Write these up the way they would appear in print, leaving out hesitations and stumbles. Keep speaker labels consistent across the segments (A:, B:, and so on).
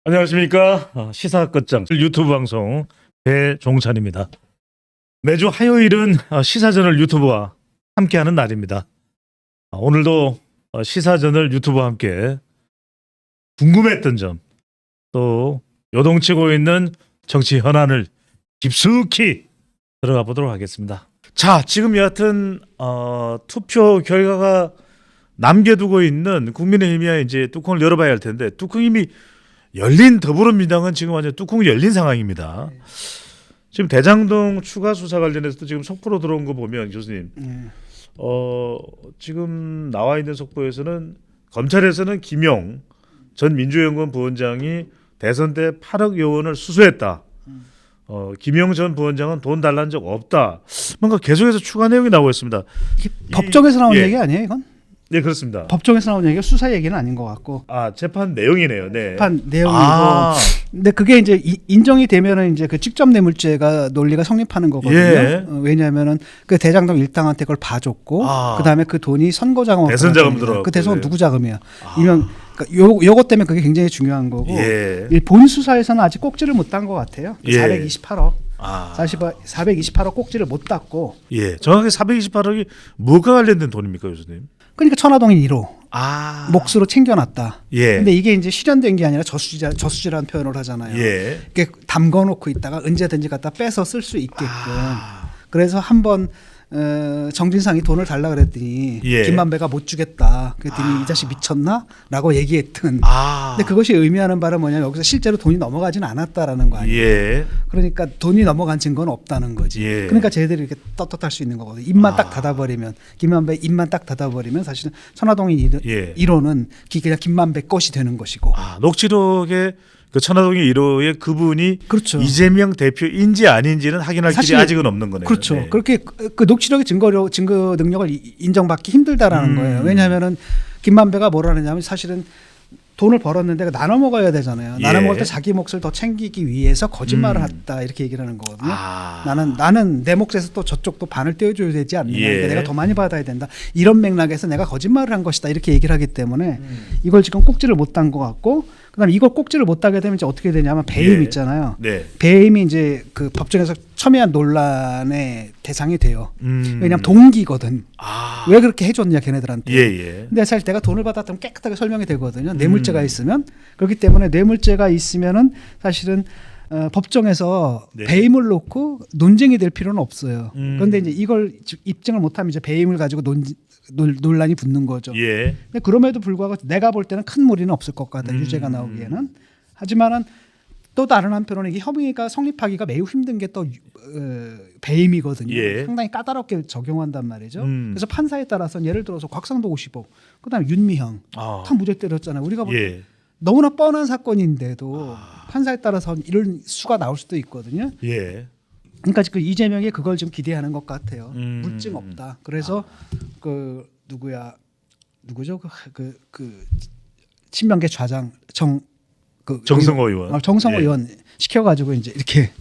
A: 안녕하십니까. 시사 끝장 유튜브 방송 배종찬입니다. 매주 화요일은 시사저널 유튜브와 함께하는 날입니다. 오늘도 시사저널 유튜브와 함께 궁금했던 점, 또 요동치고 있는 정치 현안을 깊숙이 들어가 보도록 하겠습니다. 자, 지금 여하튼 투표 결과가 남겨두고 있는 국민의힘이야 이제 뚜껑을 열어봐야 할 텐데, 뚜껑이 열린 더불어민주당은 지금 완전 뚜껑이 열린 상황입니다. 지금 대장동 추가 수사 관련해서도 지금 속보로 들어온 거 보면 교수님, 지금 나와 있는 속보에서는 검찰에서는 김용 전 민주연구원 부원장이 대선 때 8억 요원을 수수했다. 김용 전 부원장은 돈 달라는 적 없다. 뭔가 계속해서 추가 내용이 나오고 있습니다.
B: 법정에서 나온 얘기 아니에요, 이건?
A: 네, 그렇습니다.
B: 법정에서 나온 얘기가 수사 얘기는 아닌 것 같고.
A: 재판 내용이네요. 네.
B: 재판 내용이고. 근데 그게 이제 인정이 되면은 이제 그 직접 뇌물죄가 논리가 성립하는 거거든요.
A: 예.
B: 왜냐하면은 그 대장동 일당한테 그걸 봐줬고, 그 다음에 그 돈이 선거 자금,
A: 대선 자금 들어.
B: 그 대선 누구 자금이야? 이명. 그러니까 요거 때문에 그게 굉장히 중요한 거고.
A: 예.
B: 이 본 수사에서는 아직 꼭지를 못 딴 것 같아요.
A: 예.
B: 428억. 428억 꼭지를 못 땄고.
A: 예, 정확히 428억이 뭐가 관련된 돈입니까, 교수님?
B: 그러니까 천화동인 1호 몫으로 챙겨놨다.
A: 예.
B: 근데 이게 이제 실현된 게 아니라 저수지라는 표현을 하잖아요.
A: 예.
B: 이게 담궈놓고 있다가 언제든지 갖다 빼서 쓸 수 있게끔. 그래서 한번 정진상이 돈을 달라 그랬더니
A: 예.
B: 김만배가 못 주겠다. 그랬더니 이 자식 미쳤나?라고 얘기했던. 근데 그것이 의미하는 바는 뭐냐면 여기서 실제로 돈이 넘어가지는 않았다라는 거 아니에요.
A: 예.
B: 그러니까 돈이 넘어간 증거는 없다는 거지.
A: 예.
B: 그러니까 쟤들이 이렇게 떳떳할 수 있는 거거든요. 입만 딱 닫아버리면, 김만배 입만 딱 닫아버리면 사실은 천화동인 1호는 그냥 김만배 것이 되는 것이고.
A: 녹취록에 그 천화동인 1호의 그분이
B: 그렇죠.
A: 이재명 대표인지 아닌지는 확인할 길이 아직은 없는 거네요.
B: 그렇죠.
A: 네.
B: 그렇게 그 녹취록의 증거 능력을 인정받기 힘들다라는 거예요. 왜냐하면은 김만배가 뭐라 하느냐면 사실은 돈을 벌었는데 나눠 먹어야 되잖아요. 나눠 먹을 때 자기 몫을 더 챙기기 위해서 거짓말을 했다 이렇게 얘기를 하는 거거든요. 나는 내 몫에서 또 저쪽도 반을 떼어줘야 되지 않느냐. 그러니까 내가 더 많이 받아야 된다. 이런 맥락에서 내가 거짓말을 한 것이다 이렇게 얘기를 하기 때문에 이걸 지금 꼭지를 못 딴 것 같고, 그다음에 이걸 꼭지를 못 따게 되면 이제 어떻게 되냐면 배임 있잖아요.
A: 네.
B: 배임이 이제 그 법정에서 첨예한 논란의 대상이 돼요. 왜냐하면 동기거든. 왜 그렇게 해줬냐 걔네들한테.
A: 예.
B: 근데 사실 내가 돈을 받았다면 깨끗하게 설명이 되거든요. 뇌물죄가 있으면. 그렇기 때문에 뇌물죄가 있으면은 사실은 법정에서 배임을 놓고 논쟁이 될 필요는 없어요. 그런데 이제 이걸 입증을 못하면 이제 배임을 가지고 논란이 붙는 거죠.
A: 예.
B: 근데 그럼에도 불구하고 내가 볼 때는 큰 무리는 없을 것 같다. 유죄가 나오기에는. 하지만은 또 다른 한편으로는 이게 혐의가 성립하기가 매우 힘든 게 또 배임이거든요.
A: 예.
B: 상당히 까다롭게 적용한단 말이죠. 그래서 판사에 따라서는 예를 들어서 곽상도 50억, 그다음에 윤미향 다 무죄 때렸잖아요. 우리가 볼 때 너무나 뻔한 사건인데도 판사에 따라서는 이런 수가 나올 수도 있거든요.
A: 예.
B: 그러니까 그 이재명이 그걸 좀 기대하는 것 같아요. 물증 없다. 그래서 그 누구죠? 그 친명계 좌장
A: 정성호 의원.
B: 정성호 의원 시켜가지고 이제 이렇게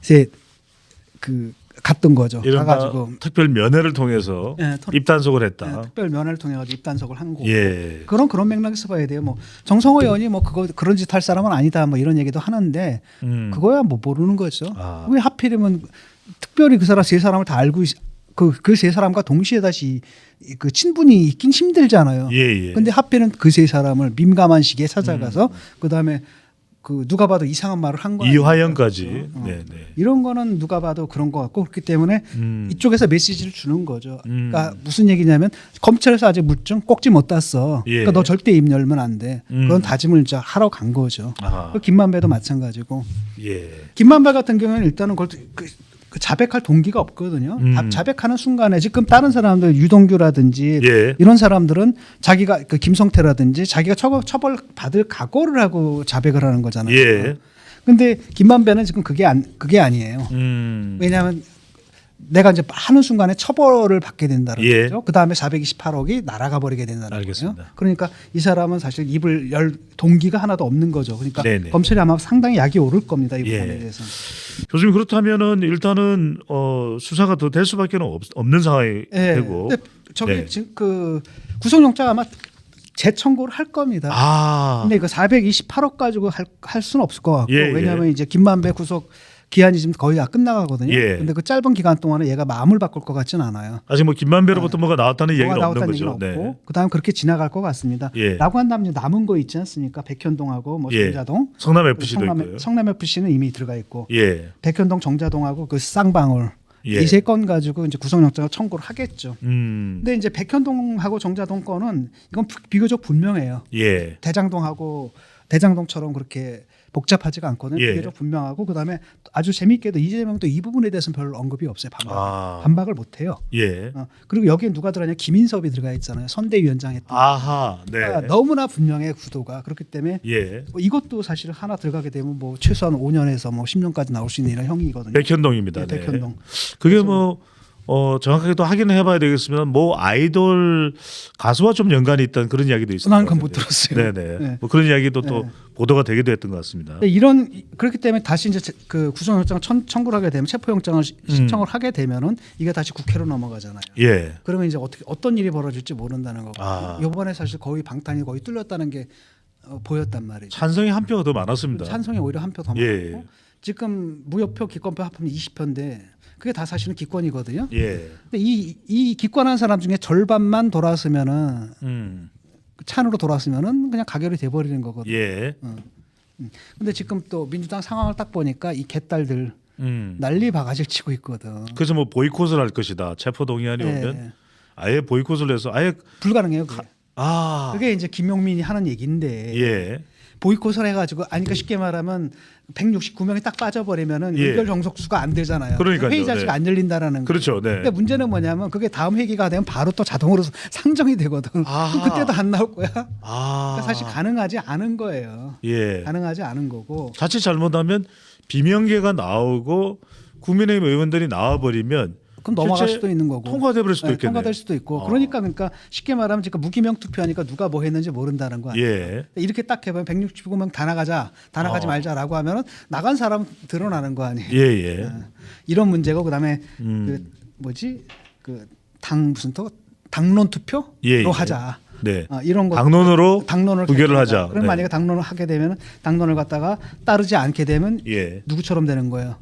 B: 이제 그 갔던 거죠. 가가지고
A: 특별 면회를 통해서 입단속을 했다.
B: 특별 면회를 통해 가지고 입단속을 한 거고.
A: 예.
B: 그런 맥락에서 봐야 돼요. 뭐 정성호 의원이 뭐 그런 짓 할 사람은 아니다. 뭐 이런 얘기도 하는데 그거야 뭐 모르는 거죠. 왜 하필이면 특별히 그 사람 세 사람을 다 알고 그 세 사람과 동시에 다시 그 친분이 있긴 힘들잖아요.
A: 예.
B: 근데 하필은 그 세 사람을 민감한 시기에 찾아가서 그다음에 그 누가 봐도 이상한 말을 한 거예요.
A: 이화영까지. 네.
B: 이런 거는 누가 봐도 그런 것 같고, 그렇기 때문에 이쪽에서 메시지를 주는 거죠. 그러니까 무슨 얘기냐면 검찰에서 아직 물증 꼭지 못 땄어. 그러니까 너 절대 입 열면 안 돼. 그런 다짐을 이제 하러 간 거죠. 김만배도 마찬가지고.
A: 예.
B: 김만배 같은 경우는 일단은 그 자백할 동기가 없거든요. 자백하는 순간에 지금 다른 사람들 유동규라든지 이런 사람들은 자기가 그 김성태라든지 자기가 처벌 받을 각오를 하고 자백을 하는 거잖아요. 근데 김만배는 지금 그게 아니에요. 왜냐하면 내가 이제 하는 순간에 처벌을 받게 된다는 거죠. 그 다음에 428억이 날아가 버리게 된다는 거예요. 그러니까 이 사람은 사실 입을 열 동기가 하나도 없는 거죠. 그러니까 검찰이 아마 상당히 약이 오를 겁니다. 이 부분에 대해서.
A: 교수님, 그렇다면은 일단은 수사가 더 될 수밖에 없는 상황이 되고.
B: 근데 저기 지금 그 구속영장 아마 재청구를 할 겁니다.
A: 아.
B: 근데 이거 428억 가지고 할 수는 없을 것 같고
A: 예, 예.
B: 왜냐하면 이제 김만배 구속 기한이 지금 거의 다 끝나가거든요.
A: 예.
B: 근데 그 짧은 기간 동안에 얘가 마음을 바꿀 것 같지는 않아요.
A: 아직 뭐 김만배로부터 뭐가 나왔다는 얘기는
B: 뭐가
A: 없는
B: 나왔다는
A: 거죠.
B: 얘기는 없고
A: 네.
B: 그다음 그렇게 지나갈 것 같습니다.
A: 예.
B: 라고 한다면 이제 남은 거 있지 않습니까? 백현동하고 뭐
A: 예.
B: 정자동,
A: 성남 FC도 있고요.
B: 성남 FC는 이미 들어가 있고
A: 예.
B: 백현동 정자동하고 그 쌍방울
A: 예.
B: 이 세 건 가지고 이제 구속영장을 청구를 하겠죠.
A: 음.
B: 근데 이제 백현동하고 정자동 건은 이건 비교적 분명해요.
A: 예.
B: 대장동처럼 그렇게 복잡하지가 않거든요.
A: 예.
B: 비교적 분명하고 그다음에 아주 재미있게도 이재명도 이 부분에 대해서는 별로 언급이 없어요.
A: 아.
B: 반박을 못 해요.
A: 예.
B: 그리고 여기에 누가 들어가냐 김인섭이 들어가 있잖아요. 선대위원장 했던.
A: 아하. 네.
B: 그러니까 너무나 분명해 구도가. 그렇기 때문에
A: 예.
B: 뭐 이것도 사실 하나 들어가게 되면 뭐 최소한 5년에서 뭐 10년까지 나올 수 있는 이런 형이거든요.
A: 백현동입니다.
B: 네, 백현동.
A: 그게 뭐 정확하게 또 확인을 해봐야 되겠으면 뭐 아이돌 가수와 좀 연관이 있다는 그런 이야기도 있어요.
B: 난 그건 못 들었어요.
A: 네네.
B: 네.
A: 뭐 그런 이야기도 또
B: 네.
A: 보도가 되기도 했던 것 같습니다.
B: 이런 그렇기 때문에 다시 이제 그 구속영장 청구를 하게 되면 체포영장을 신청을 하게 되면은 이게 다시 국회로 넘어가잖아요.
A: 예.
B: 그러면 이제 어떤 일이 벌어질지 모른다는 거고.
A: 아.
B: 이번에 사실 거의 방탄이 거의 뚫렸다는 게 보였단 말이죠.
A: 찬성이 한 표가 더 많았습니다.
B: 찬성이 오히려 한 표 더 많고
A: 예.
B: 지금 무효표 기권표 합하면 20표인데 그게 다 사실은 기권이거든요.
A: 예.
B: 근데 이 기권한 사람 중에 절반만 돌아왔으면은 찬으로 돌아왔으면은 그냥 가결이 돼버리는 거거든요.
A: 예.
B: 근데 지금 또 민주당 상황을 딱 보니까 이 개딸들 난리 바가지를 치고 있거든.
A: 그래서 뭐 보이콧을 할 것이다. 체포 동의안이 오면
B: 예.
A: 아예 보이콧을 해서 아예
B: 불가능해요. 그게.
A: 아.
B: 그게 이제 김용민이 하는 얘기인데
A: 예.
B: 보이콧을 해가지고 그러니까 쉽게 말하면 169명이 딱 빠져버리면은
A: 예.
B: 의결 정석수가 안 되잖아요.
A: 그러니까요.
B: 회의 자체가
A: 네.
B: 안 열린다라는.
A: 그렇죠. 네.
B: 근데 문제는 뭐냐면 그게 다음 회기가 되면 바로 또 자동으로 상정이 되거든.
A: 아하.
B: 그럼 그때도 안 나올 거야.
A: 아.
B: 그러니까 사실 가능하지 않은 거예요.
A: 예.
B: 가능하지 않은 거고.
A: 자칫 잘못하면 비명계가 나오고 국민의힘 의원들이 나와버리면
B: 그럼 넘어갈
A: 실제
B: 수도 있는 거고.
A: 통과돼 버릴 수도
B: 네,
A: 있겠네요.
B: 통과될 수도 있고.
A: 아.
B: 그러니까 지금 무기명 투표하니까 누가 뭐 했는지 모른다는 거 아니에요.
A: 예.
B: 이렇게 딱 해보면 169명 다 나가지 말자라고 하면은 나간 사람 드러나는 거 아니에요.
A: 예, 예.
B: 이런 문제고 그다음에
A: 음.
B: 그 당 무슨 또 당론 투표로
A: 예, 예.
B: 하자.
A: 네.
B: 이런 거
A: 당론으로
B: 당론을
A: 부결을
B: 갖다가.
A: 하자.
B: 그럼
A: 네.
B: 만약에 당론을 하게 되면 당론을 갖다가 따르지 않게 되면
A: 예.
B: 누구처럼 되는 거예요.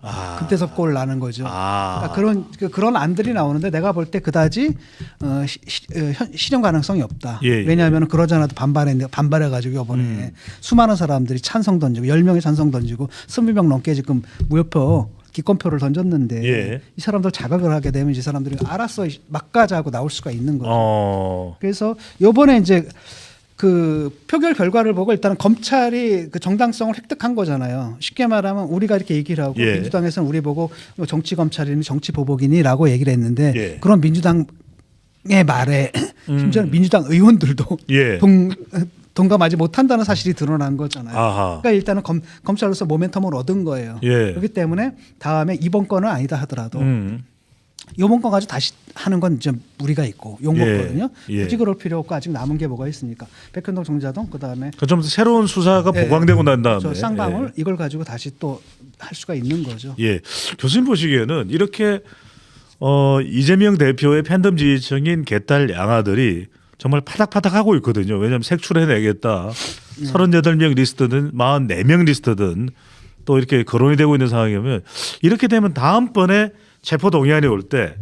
A: 아.
B: 그때서 꼴 나는 거죠.
A: 아.
B: 그러니까 그런 안들이 나오는데 내가 볼 때 그다지 실현 가능성이 없다.
A: 예, 예.
B: 왜냐하면 그러잖아도 반발해가지고 이번에 수많은 사람들이 찬성 던지고 10명이 찬성 던지고 20명 넘게 지금 무효표 기권표를 던졌는데
A: 예.
B: 이 사람들 자각을 하게 되면 이 사람들이 알았어 막 가자고 나올 수가 있는 거죠. 그래서 이번에 이제 그 표결 결과를 보고 일단은 검찰이 그 정당성을 획득한 거잖아요. 쉽게 말하면 우리가 이렇게 얘기를 하고
A: 예.
B: 민주당에서는 우리 보고 정치 검찰이니 정치 보복이니라고 얘기를 했는데
A: 예.
B: 그런 민주당의 말에 심지어는 민주당 의원들도
A: 예.
B: 동감하지 못한다는 사실이 드러난 거잖아요.
A: 아하.
B: 그러니까 일단은 검찰로서 모멘텀을 얻은 거예요.
A: 예.
B: 그렇기 때문에 다음에 이번 건은 아니다 하더라도 이번 건 가지고 다시 하는 건 좀 무리가 있고 용거거든요.
A: 예.
B: 굳이 그럴 필요 없고 아직 남은 게 뭐가 있습니까? 백현동 정자동 그다음에
A: 좀 새로운 수사가
B: 예.
A: 보강되고 난 다음에
B: 저 쌍방울 이걸 가지고 다시 또 할 수가 있는 거죠.
A: 예. 교수님 보시기에는 이렇게 이재명 대표의 팬덤 지지층인 개딸 양아들이 정말 파닥파닥하고 있거든요. 왜냐하면 색출해내겠다. 38명 리스트든 44명 리스트든 또 이렇게 거론이 되고 있는 상황이면 이렇게 되면 다음번에 체포 동의안이 올 때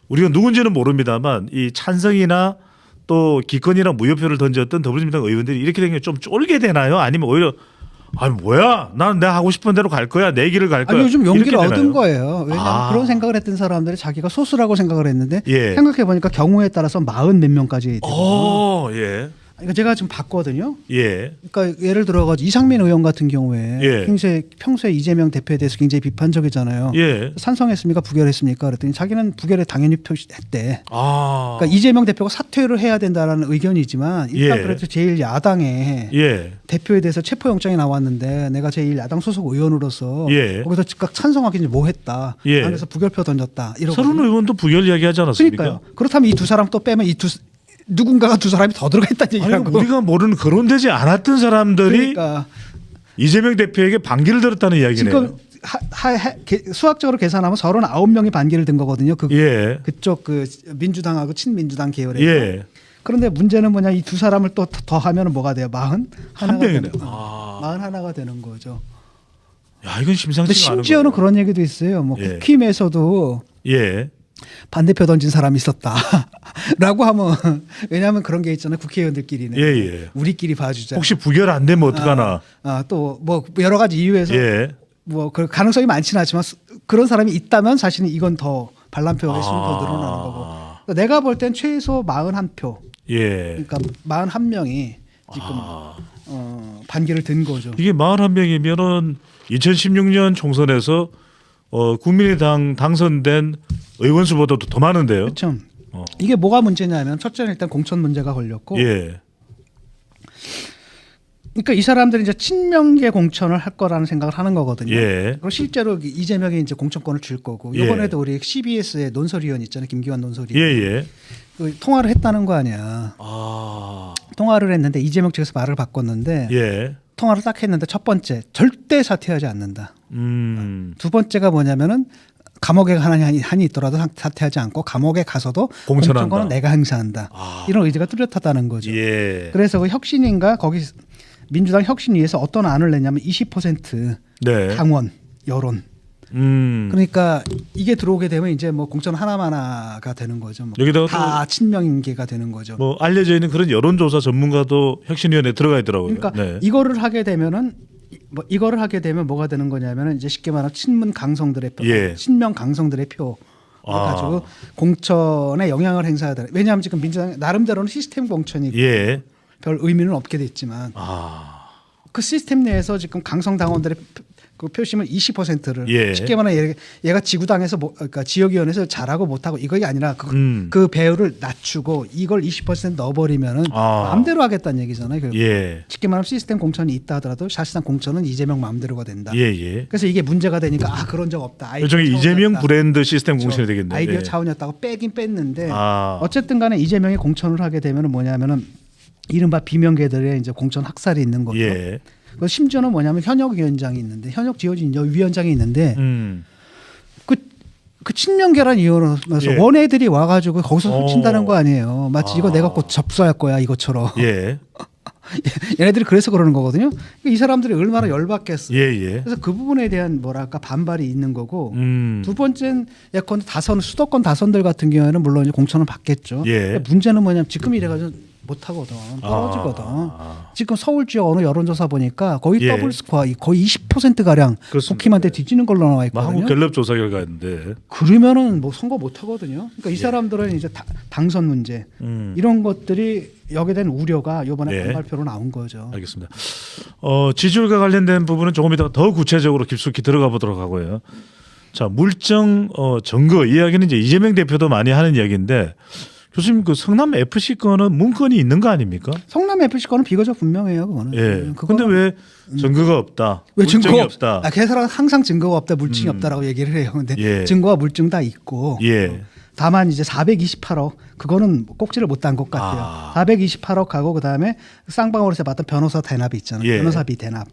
A: 우리가 누군지는 모릅니다만 이 찬성이나 또 기권이나 무효표를 던졌던 더불어민주당 의원들이 이렇게 되면 좀 쫄게 되나요? 아니면 오히려 아니 뭐야? 난 내가 하고 싶은 대로 갈 거야. 내 길을 갈 거야.
B: 아니, 요즘 용기를
A: 이렇게
B: 얻은
A: 되나요?
B: 거예요. 왜냐하면 그런 생각을 했던 사람들이 자기가 소수라고 생각을 했는데
A: 예.
B: 생각해 보니까 경우에 따라서 40 몇 명까지 되거든요.
A: 예.
B: 이거 제가 지금 봤거든요.
A: 예.
B: 그러니까 예를 들어가지고 이상민 의원 같은 경우에
A: 예.
B: 평소에 이재명 대표에 대해서 굉장히 비판적이잖아요.
A: 예.
B: 찬성했습니까? 부결했습니까? 그랬더니 자기는 부결에 당연히 표시했대.
A: 아.
B: 그러니까 이재명 대표가 사퇴를 해야 된다라는 의견이지만 일단
A: 예.
B: 그래도 제일 야당에
A: 예.
B: 대표에 대해서 체포영장이 나왔는데 내가 제일 야당 소속 의원으로서
A: 예.
B: 거기서 즉각 찬성하기는 뭐했다.
A: 예.
B: 그래서 부결표 던졌다. 이러고.
A: 서른 의원도 부결 이야기하지 않았습니까?
B: 그러니까요. 그렇다면 이 두 사람 또 빼면 누군가가 두 사람이 더 들어가 있다는
A: 아니,
B: 얘기라고.
A: 우리가 모르는 거론되지 않았던 사람들이
B: 그러니까
A: 이재명 대표에게 반기를 들었다는 이야기네요.
B: 지금 수학적으로 계산하면 39명이 반기를 든 거거든요.
A: 예.
B: 그쪽 그 민주당하고 친민주당 계열에서.
A: 예.
B: 그런데 문제는 뭐냐 이 두 사람을 또 더하면 뭐가 돼요?
A: 41명이네요.
B: 41가 되는 거죠.
A: 야, 이건 심상치가
B: 근데
A: 않은
B: 심지어는
A: 거예요.
B: 그런 얘기도 있어요. 뭐
A: 예.
B: 국힘에서도
A: 예.
B: 반대표 던진 사람이 있었다라고 하면 왜냐하면 그런 게 있잖아요. 국회의원들끼리는
A: 예.
B: 우리끼리 봐주자.
A: 혹시 부결 안 되면 어떡하나.
B: 또 뭐 여러 가지 이유에서
A: 예.
B: 뭐 그 가능성이 많지는 않지만 그런 사람이 있다면 사실은 이건 더 반란표의 수는 더 늘어나는 거고. 그러니까 내가 볼 땐 최소 41표.
A: 예.
B: 그러니까 41명이 지금 반기를 든 거죠.
A: 이게 41명이면은 2016년 총선에서 국민의당 당선된 의원 수보다도 더 많은데요.
B: 그렇죠. 이게 뭐가 문제냐면 첫째는 일단 공천 문제가 걸렸고
A: 예.
B: 그러니까 이 사람들이 이제 친명계 공천을 할 거라는 생각을 하는 거거든요.
A: 예.
B: 그리고 실제로 이재명이 이제 공천권을 줄 거고
A: 예.
B: 이번에도 우리 CBS의 논설위원 있잖아요. 김기환 논설위원.
A: 예.
B: 그 통화를 했다는 거 아니야. 통화를 했는데 이재명 측에서 말을 바꿨는데
A: 예.
B: 통화를 딱 했는데 첫 번째 절대 사퇴하지 않는다. 두 번째가 뭐냐면은 감옥에 한이 있더라도 사퇴하지 않고 감옥에 가서도
A: 공천한다.
B: 공천권은 내가 행사한다. 이런 의지가 뚜렷하다는 거죠.
A: 예.
B: 그래서 그 혁신인가 거기 민주당 혁신위에서 어떤 안을 냈냐면 20%
A: 네.
B: 당원 여론. 그러니까 이게 들어오게 되면 이제 뭐 공천 하나가 되는 거죠. 뭐
A: 여기다가
B: 다 친명계가 되는 거죠.
A: 뭐 알려져 있는 그런 여론조사 전문가도 혁신위원회에 들어가 있더라고요.
B: 그러니까
A: 네.
B: 이거를 하게 되면은 이거를 하게 되면 뭐가 되는 거냐면은 이제 쉽게 말하면 친문 강성들의 표,
A: 예.
B: 친명 강성들의 표. 가지고 공천에 영향을 행사하다. 왜냐하면 지금 민주당 나름대로는 시스템 공천이고
A: 예.
B: 별 의미는 없게 됐지만 그 시스템 내에서 지금 강성 당원들의 그 표심을 20%를
A: 예.
B: 쉽게 말하면 얘가 지구당에서 그러니까 지역위원회에서 잘하고 못하고 이거 아니라 그 배율을 낮추고 이걸 20% 넣어버리면은 마음대로 하겠다는 얘기잖아요. 결국.
A: 예.
B: 쉽게 말하면 시스템 공천이 있다 하더라도 사실상 공천은 이재명 마음대로가 된다.
A: 예.
B: 그래서 이게 문제가 되니까 그런 적 없다.
A: 일종의 이재명
B: 차원이었다.
A: 브랜드 시스템 공천이 되겠네요.
B: 아이디어
A: 예.
B: 차원이었다고 빼긴 뺐는데
A: 아.
B: 어쨌든 간에 이재명이 공천을 하게 되면은 뭐냐면은 이른바 비명계들의 이제 공천 학살이 있는 거죠.
A: 예.
B: 그 심지어는 뭐냐면 현역 위원장이 있는데 현역 지어진 위원장이 있는데 그 친명계란 이유로서
A: 예.
B: 원애들이 와가지고 거기서 훔친다는 거 아니에요. 마치 이거 내가 곧 접수할 거야 이것처럼.
A: 예.
B: 얘네들이 그래서 그러는 거거든요. 이 사람들이 얼마나 열받겠어요.
A: 예.
B: 그래서 그 부분에 대한 뭐랄까 반발이 있는 거고 두 번째는 예컨대 수도권 다선들 같은 경우에는 물론 이제 공천을 받겠죠.
A: 예.
B: 문제는 뭐냐면 지금 이래가지고 못하거든. 떨어지거든. 지금 서울 지역 어느 여론조사 보니까 거의
A: 예.
B: 더블 스코어 거의 20%가량
A: 그렇습니다.
B: 국힘한테 뒤지는 걸로 나와 있거든요.
A: 한국 갤럽 조사 결과인데.
B: 그러면은 뭐 선거 못 하거든요. 그러니까 이 사람들은 이제 당선 문제 이런 것들이 여기에 대한 우려가 이번에
A: 예.
B: 반발표로 나온 거죠.
A: 알겠습니다. 지지율과 관련된 부분은 조금 이따가 더 구체적으로 깊숙이 들어가 보도록 하고요. 자, 물정 증거 이야기는 이제 이재명 대표도 많이 하는 이야기인데 교수님 그 성남 FC 건은 문건이 있는 거 아닙니까?
B: 성남 FC 거는 비거적 분명해요. 그거는.
A: 예. 그런데 왜 증거가 없다?
B: 왜
A: 물증이
B: 증거
A: 없다?
B: 걔사람 항상 증거가 없다, 물증이 없다라고 얘기를 해요. 근데
A: 예.
B: 증거와 물증 다 있고.
A: 예.
B: 다만 이제 428억 그거는 꼭지를 못 단 것 같아요. 428억하고 그다음에 쌍방울에서 봤던 변호사 대납이 있잖아요.
A: 예.
B: 변호사비 대납.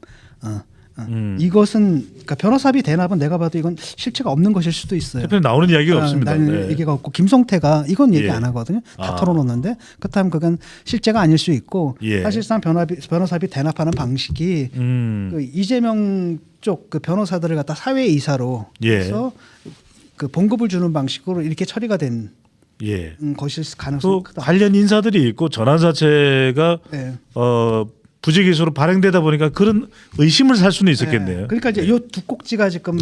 B: 이것은 그러니까 변호사비 대납은 내가 봐도 이건 실체가 없는 것일 수도 있어요.
A: 대표님 나오는 이야기가 없습니다.
B: 나는
A: 네.
B: 얘기가 없고 김성태가 이건 얘기
A: 예.
B: 안 하거든요. 다 털어놓는데 그렇다면 그건 실제가 아닐 수 있고
A: 예.
B: 사실상 변호사비 대납하는 방식이 그 이재명 쪽 그 변호사들을 갖다 사회 이사로
A: 예.
B: 해서 그 봉급을 주는 방식으로 이렇게 처리가 된
A: 예.
B: 것일 가능성이
A: 또
B: 크다.
A: 관련 인사들이 있고 전환 자체가
B: 네.
A: 부지기수로 발행되다 보니까 그런 의심을 살 수는 있었겠네요.
B: 네. 그러니까 이제 요 두 꼭지가 지금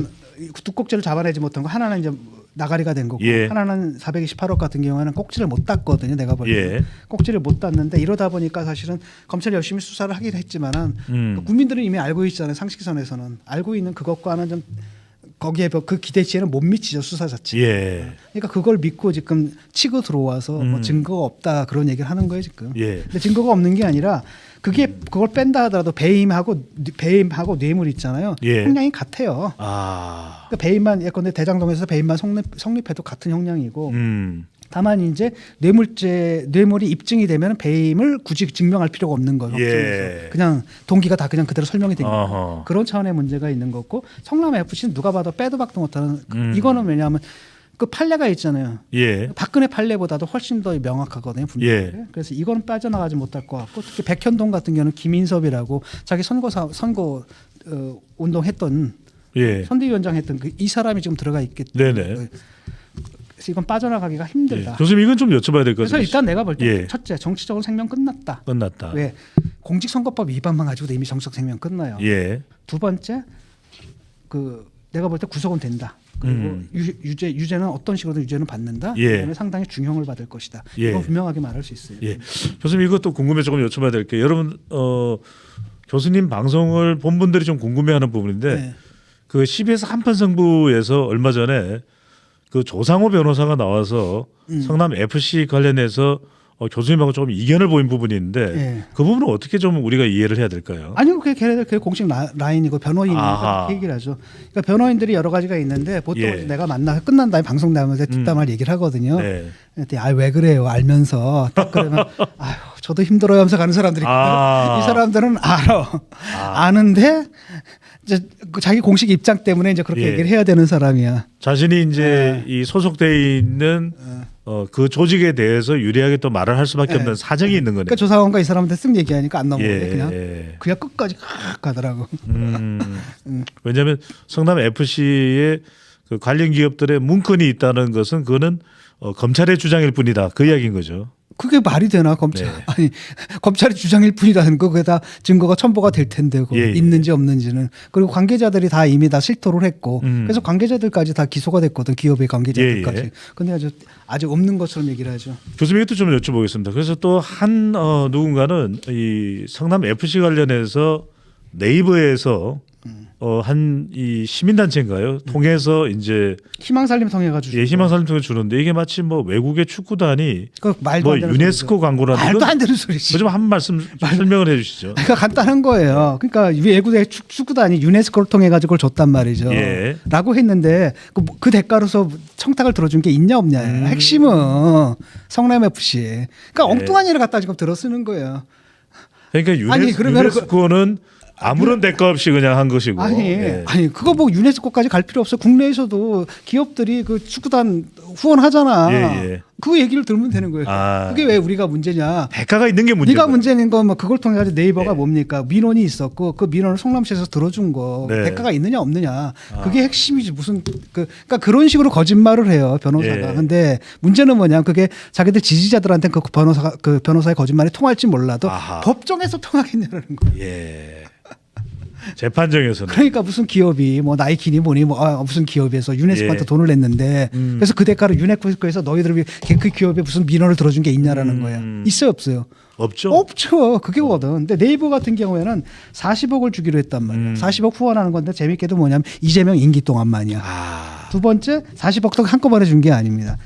B: 두 꼭지를 잡아내지 못한 거 하나는 이제 나가리가 된 거고
A: 예.
B: 하나는 428억 같은 경우에는 꼭지를 못 땄거든요. 내가 볼 때.
A: 예.
B: 꼭지를 못 땄는데 이러다 보니까 사실은 검찰이 열심히 수사를 하긴 했지만은 국민들은 이미 알고 있잖아요. 상식선에서는 알고 있는 그것과는 좀 거기에 그 기대치에는 못 미치죠. 수사 자체.
A: 예.
B: 그러니까 그걸 믿고 지금 치고 들어와서 뭐 증거가 없다 그런 얘기를 하는 거예요 지금.
A: 예.
B: 근데 증거가 없는 게 아니라 그걸 뺀다 하더라도 배임하고 뇌물 있잖아요.
A: 예.
B: 형량이 같아요.
A: 아.
B: 그러니까 배임만 예컨대 대장동에서 배임만 성립해도 같은 형량이고 다만 이제 뇌물이 입증이 되면 배임을 굳이 증명할 필요가 없는 거예요.
A: 예.
B: 그냥 동기가 다 그냥 그대로 설명이 됩니다.
A: 어허.
B: 그런 차원의 문제가 있는 거고 성남 FC는 누가 봐도 빼도 박도 못하는 이거는 왜냐하면 그 판례가 있잖아요.
A: 예.
B: 박근혜 판례보다도 훨씬 더 명확하거든요. 분명히.
A: 예.
B: 그래서 이거는 빠져나가지 못할 것 같고 특히 백현동 같은 경우는 김인섭이라고 자기 선거 운동했던
A: 예.
B: 선대위원장 했던 이 사람이 지금 들어가 있기 때문에
A: 네네.
B: 그래서 이건 빠져나가기가 힘들다.
A: 예. 교수님 이건 좀 여쭤봐야 될 것
B: 그래서
A: 같아요.
B: 일단 내가 볼 때
A: 예.
B: 첫째 정치적으로 생명 끝났다.
A: 끝났다.
B: 왜 공직선거법 위반만 가지고도 이미 정치적 생명 끝나요.
A: 예.
B: 두 번째 내가 볼 때 구속은 된다. 그리고 유죄는 어떤 식으로든 유죄는 받는다.
A: 예.
B: 그다음에 상당히 중형을 받을 것이다.
A: 예.
B: 이건 분명하게 말할 수 있어요.
A: 예. 교수님 이것도 궁금해 조금 여쭤봐야 될 게 여러분 교수님 방송을 본 분들이 좀 궁금해하는 부분인데
B: 네.
A: 그 CBS 한판 승부에서 얼마 전에 그 조상호 변호사가 나와서 성남 FC 관련해서 교수님하고 조금 이견을 보인 부분이 있는데
B: 예.
A: 그 부분은 어떻게 좀 우리가 이해를 해야 될까요?
B: 아니요, 걔네들 그게 공식 라인이고 변호인이니까
A: 아하.
B: 그렇게 얘기를 하죠. 그러니까 변호인들이 여러 가지가 있는데 보통
A: 예.
B: 내가 만나 끝난 다음에 방송 나오면서 뒷담화를 얘기를 하거든요.
A: 네.
B: 왜 그래요? 알면서 딱 그러면 아유 저도 힘들어요 하면서 가는 사람들이 있거든. 이 사람들은 알아. 아는데 이제 자기 공식 입장 때문에 이제 그렇게
A: 예.
B: 얘기를 해야 되는 사람이야.
A: 자신이 이제 이 소속돼 있는 그 조직에 대해서 유리하게 또 말을 할 수밖에 없는 사정이 있는 거네요.
B: 그러니까 조상원과 이 사람한테 쓱 얘기하니까 안 넘어오네.
A: 예.
B: 그냥 끝까지 가더라고.
A: 왜냐하면 성남 FC의 그 관련 기업들의 문건이 있다는 것은 그거는 검찰의 주장일 뿐이다. 그 이야기인 거죠.
B: 그게 말이 되나 검찰?
A: 네.
B: 아니 검찰의 주장일 뿐이라는 거 그게 다 증거가 첨부가 될 텐데 그거
A: 예.
B: 있는지 없는지는 그리고 관계자들이 다 이미 다 실토를 했고 그래서 관계자들까지 다 기소가 됐거든 기업의 관계자들까지.
A: 예.
B: 근데 아직 없는 것처럼 얘기를 하죠.
A: 교수님 이것도 좀 여쭤보겠습니다. 그래서 또 한 누군가는 이 성남 FC 관련해서 네이버에서 한 이 시민단체인가요? 통해서 이제
B: 희망살림 통해 가지고
A: 희망사lim 통해 주는데 이게 마치 뭐 외국의 축구단이
B: 그 말도
A: 뭐
B: 안 되는
A: 유네스코
B: 소리죠.
A: 광고라는
B: 말도
A: 건
B: 안 되는 소리지.
A: 좀 한 말씀 설명을 해주시죠.
B: 그러니까 간단한 거예요. 그러니까 외국의 축구단이 유네스코를 통해 가지고 그걸 줬단 말이죠.
A: 예.
B: 라고 했는데 그 대가로서 청탁을 들어준 게 있냐 없냐. 핵심은 성남 FC. 그러니까 엉뚱한 일을 갖다 지금 들어쓰는 거예요.
A: 그러니까
B: 아니, 그러면
A: 유네스코는 아무런 대가 없이 그냥 한 것이고.
B: 아니
A: 예.
B: 그거 뭐 유네스코까지 갈 필요 없어. 국내에서도 기업들이 그 축구단 후원하잖아.
A: 예.
B: 그 얘기를 들으면 되는 거예요.
A: 아.
B: 그게 왜 우리가 문제냐?
A: 대가가 있는 게 문제죠.
B: 네가 문제는 건 뭐 그걸 통해 가지고 네이버가
A: 네.
B: 뭡니까? 민원이 있었고 그 민원을 성남시에서 들어준 거
A: 네.
B: 대가가 있느냐 없느냐 그게 핵심이지 무슨 그러니까 그런 식으로 거짓말을 해요 변호사가.
A: 예.
B: 근데 문제는 뭐냐? 그게 자기들 지지자들한테 그 변호사의 거짓말이 통할지 몰라도
A: 아하.
B: 법정에서 통하겠냐라는 거예요.
A: 예. 재판정에서는
B: 그러니까 무슨 기업이 뭐 나이키니 뭐니 무슨 기업에서 유네스코한테
A: 예.
B: 돈을 냈는데 그래서 그 대가로 유네스코에서 너희들이 그 기업에 무슨 민원을 들어준 게 있냐라는 거야. 있어요 없어요?
A: 없죠.
B: 없죠. 그게거든. 근데 네이버 같은 경우에는 40억을 주기로 했단 말이야. 40억 후원하는 건데 재밌게도 뭐냐면 이재명 임기 동안만이야.
A: 아.
B: 두 번째 40억도 한꺼번에 준 게 아닙니다.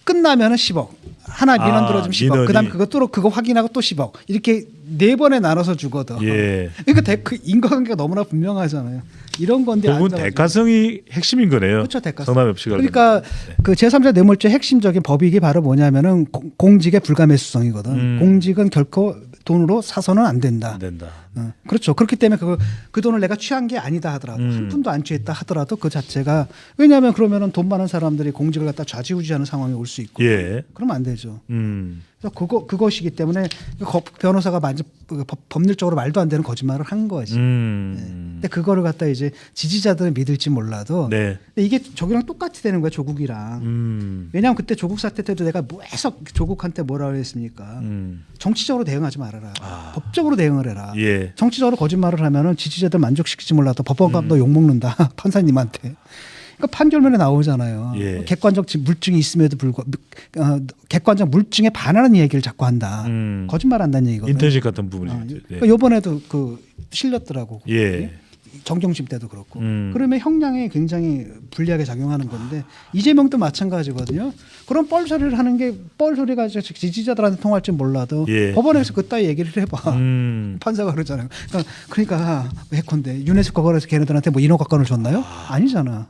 B: 끝나면은 10억. 하나 민원 들어주면 10억.
A: 민원이.
B: 그다음 그거 확인하고 또 10억. 이렇게 네 번에 나눠서 주거든.
A: 예.
B: 그러니까 그 인과관계가 너무나 분명하잖아요. 이런 건데
A: 결국은
B: 앉아가지고.
A: 대가성이 핵심인 거네요.
B: 그렇죠, 대가성.
A: 성남 FC가.
B: 그러니까 그 제3자 뇌물죄 핵심적인 법익이 바로 뭐냐면은 공직의 불가매수성이거든. 공직은 결코 돈으로 사서는 안 된다.
A: 안 된다.
B: 그렇죠. 그렇기 때문에 그 돈을 내가 취한 게 아니다 하더라도 한 푼도 안 취했다 하더라도 그 자체가 왜냐하면 그러면은 돈 많은 사람들이 공직을 갖다 좌지우지하는 상황이 올 수 있고.
A: 예.
B: 그러면 안 되죠.
A: 그래서
B: 그것이기 때문에 변호사가 법률적으로 말도 안 되는 거짓말을 한 거지. 근데 그거를 갖다 이제 지지자들은 믿을지 몰라도
A: 네.
B: 근데 이게 저기랑 똑같이 되는 거야 조국이랑. 왜냐하면 그때 조국 사태 때도 내가 계속 조국한테 뭐라 그랬습니까? 정치적으로 대응하지 말아라. 법적으로 대응을 해라.
A: 예.
B: 정치적으로 거짓말을 하면은 지지자들 만족시키지 몰라도 법원감도 욕 먹는다 판사님한테. 그러니까 판결문에 나오잖아요.
A: 예.
B: 객관적 물증이 있음에도 불구하고 객관적 물증에 반하는 얘기를 자꾸 한다. 거짓말한다는 얘기거든요.
A: 인턴십 같은 부분이죠. 네.
B: 그러니까 이번에도 실렸더라고.
A: 예.
B: 정경심 때도 그렇고. 그러면 형량에 굉장히 불리하게 작용하는 건데 이재명도 마찬가지거든요. 그런 뻘소리를 하는 게 뻘소리가 지지자들한테 통할지 몰라도
A: 예.
B: 법원에서 그따위 얘기를 해봐. 판사가 그러잖아요. 그러니까 예컨대 유네스코가 그래서 걔네들한테 뭐 인허가권을 줬나요? 아니잖아.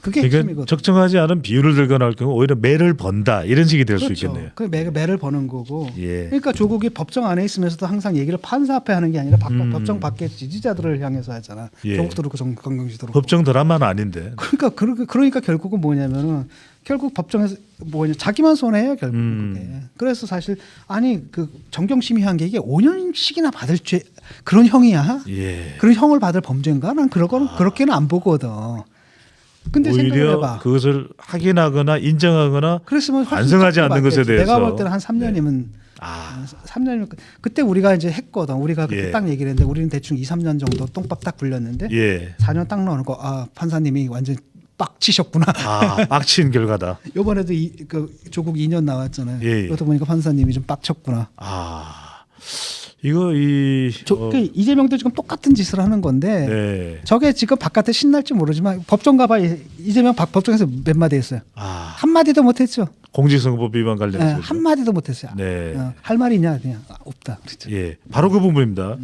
B: 그게
A: 그러니까
B: 핵심이거든요.
A: 적정하지 않은 비율을 들거나 할 경우 오히려 매를 번다 이런 식이 될 수
B: 그렇죠.
A: 있겠네요.
B: 그 매를 버는 거고.
A: 예.
B: 그러니까 조국이 법정 안에 있으면서도 항상 얘기를 판사 앞에 하는 게 아니라 법정 밖에 지지자들을 향해서 하잖아.
A: 예.
B: 조국 들고 건강지 들고.
A: 법정 드라마는 아닌데.
B: 그러니까 결국은 뭐냐면은 결국 법정에서 뭐냐 자기만 손해예요 결국은 그게. 그래서 사실 아니 그 정경심의한 게 이게 5년씩이나 받을 죄 그런 형이야?
A: 예.
B: 그런 형을 받을 범죄인가? 난 그렇게는 안 보거든. 근데 생각을
A: 오히려
B: 해봐.
A: 그것을 확인하거나 인정하거나
B: 그랬으면 훨씬
A: 반성하지
B: 적게
A: 않는 것에
B: 받겠지.
A: 대해서
B: 내가 볼 때는 한 3년이면
A: 아.
B: 3년이면 그때 우리가 이제 했거든. 우리가 그때
A: 예.
B: 딱 얘기를 했는데 우리는 대충 2, 3년 정도 똥밥 딱 굴렸는데
A: 예.
B: 4년 딱 나오는 거 아 판사님이 완전 빡치셨구나.
A: 아, 빡친 결과다.
B: 이번에도 그 조국 2년 나왔잖아요.
A: 예, 예.
B: 그것도 보니까 판사님이 좀 빡쳤구나.
A: 아. 이거
B: 그 이재명도 지금 똑같은 짓을 하는 건데
A: 네.
B: 저게 지금 바깥에 신날지 모르지만 법정 가봐 이재명 법정에서 몇 마디 했어요.
A: 아,
B: 한 마디도 못했죠.
A: 공직선거법 위반 관련해서.
B: 한 마디도 못했어요.
A: 네.
B: 할 말이 있냐 그냥 없다. 그렇죠.
A: 예. 바로 그 부분입니다.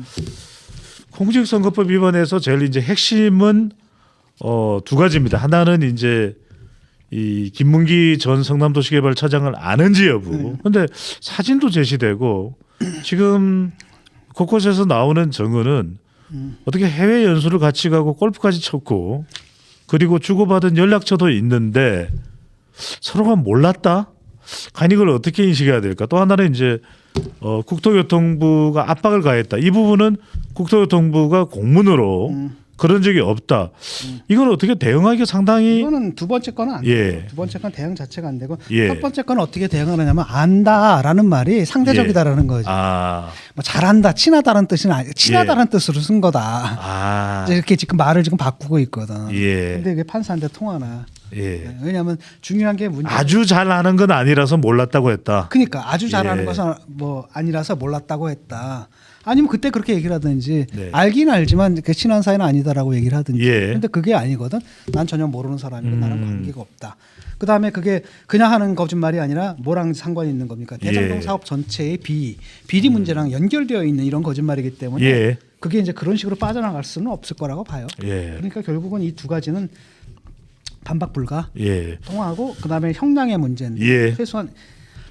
A: 공직선거법 위반에서 제일 이제 핵심은 두 가지입니다. 하나는 이제 이 김문기 전 성남도시개발처장을 아는지 여부. 근데 사진도 제시되고 지금 곳곳에서 나오는 증언은 어떻게 해외 연수를 같이 가고 골프까지 쳤고 그리고 주고받은 연락처도 있는데 서로가 몰랐다? 과연 이걸 어떻게 인식해야 될까? 또 하나는 이제 국토교통부가 압박을 가했다. 이 부분은 국토교통부가 공문으로 그런 적이 없다. 이건 어떻게 대응하기가 상당히
B: 이거는 두 번째 거는 안
A: 예.
B: 돼요. 두 번째 건 대응 자체가 안 되고
A: 예.
B: 첫 번째 건 어떻게 대응하느냐면 안다라는 말이 상대적이다라는 거지.
A: 아,
B: 뭐 잘한다, 친하다는 뜻은 아니, 친하다는 뜻으로 쓴 거다.
A: 아,
B: 이제 이렇게 지금 말을 지금 바꾸고 있거든.
A: 예.
B: 근데 이게 판사한테 통하나?
A: 예.
B: 왜냐하면 중요한 게 문제.
A: 아주 잘 아는 건 아니라서 몰랐다고 했다.
B: 그러니까 아주 잘하는
A: 예.
B: 것은 뭐 아니라서 몰랐다고 했다. 아니면 그때 그렇게 얘기를 하든지
A: 네.
B: 알긴 알지만 그 친한 사이는 아니다라고 얘기를 하든지.
A: 예.
B: 근데 그게 아니거든. 난 전혀 모르는 사람이고 나는 관계가 없다. 그다음에 그게 그냥 하는 거짓말이 아니라 뭐랑 상관이 있는 겁니까? 대장동
A: 예.
B: 사업 전체의 비리 문제랑 연결되어 있는 이런 거짓말이기 때문에
A: 예.
B: 그게 이제 그런 식으로 빠져나갈 수는 없을 거라고 봐요.
A: 예.
B: 그러니까 결국은 이 두 가지는 반박 불가.
A: 예.
B: 통하고 그다음에 형량의 문제인데
A: 예.
B: 최소한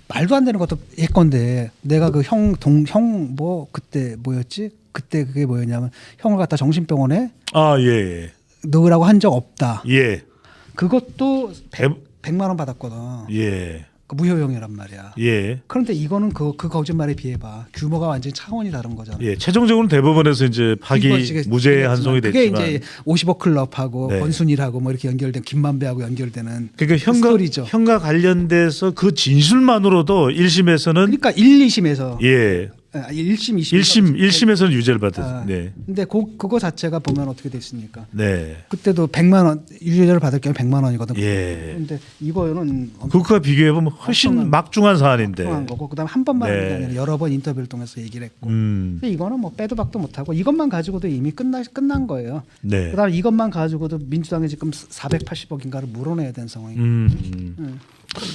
B: 말도 안 되는 것도 했건데 내가 그 형 뭐 그때 뭐였지? 그때 그게 뭐였냐면 형을 갖다 정신병원에
A: 아, 예.
B: 넣으라고 한 적 없다.
A: 예.
B: 그것도
A: 대...
B: 100만 원 받았거든.
A: 예.
B: 그 무효형이란 말이야.
A: 예.
B: 그런데 이거는 그 거짓말에 비해 봐. 규모가 완전히 차원이 다른 거잖아.
A: 예. 최종적으로는 대법원에서 이제 파기 무죄 한송이 됐지만
B: 그게 이제 50억 클럽하고
A: 네.
B: 권순일하고 뭐 이렇게 연결된 김만배하고 연결되는
A: 그러니까
B: 그 스토리죠.
A: 형과 관련돼서 그 진술만으로도 1심에서는
B: 그러니까 1, 2심에서
A: 예.
B: 1심, 2심.
A: 1심에서는 유죄를 받았어요.
B: 아,
A: 네.
B: 근데 그거 자체가 보면 어떻게 됐습니까?
A: 네.
B: 그때도 100만 원 유죄를 받을 경우 100만 원이거든.
A: 예.
B: 근데 이거는
A: 그것과 비교해 보면 훨씬
B: 엄청난-
A: 막중한 사안인데.
B: 통한 거고 그다음 한 번만
A: 네.
B: 하는 게 아니라 여러 번 인터뷰를 통해서 얘기를 했고.
A: 음.
B: 근데 이거는 뭐 빼도 박도 못 하고 이것만 가지고도 이미 끝난 거예요.
A: 네.
B: 그다음 이것만 가지고도 민주당이 지금 480억인가를 물어내야 되는 상황이에요.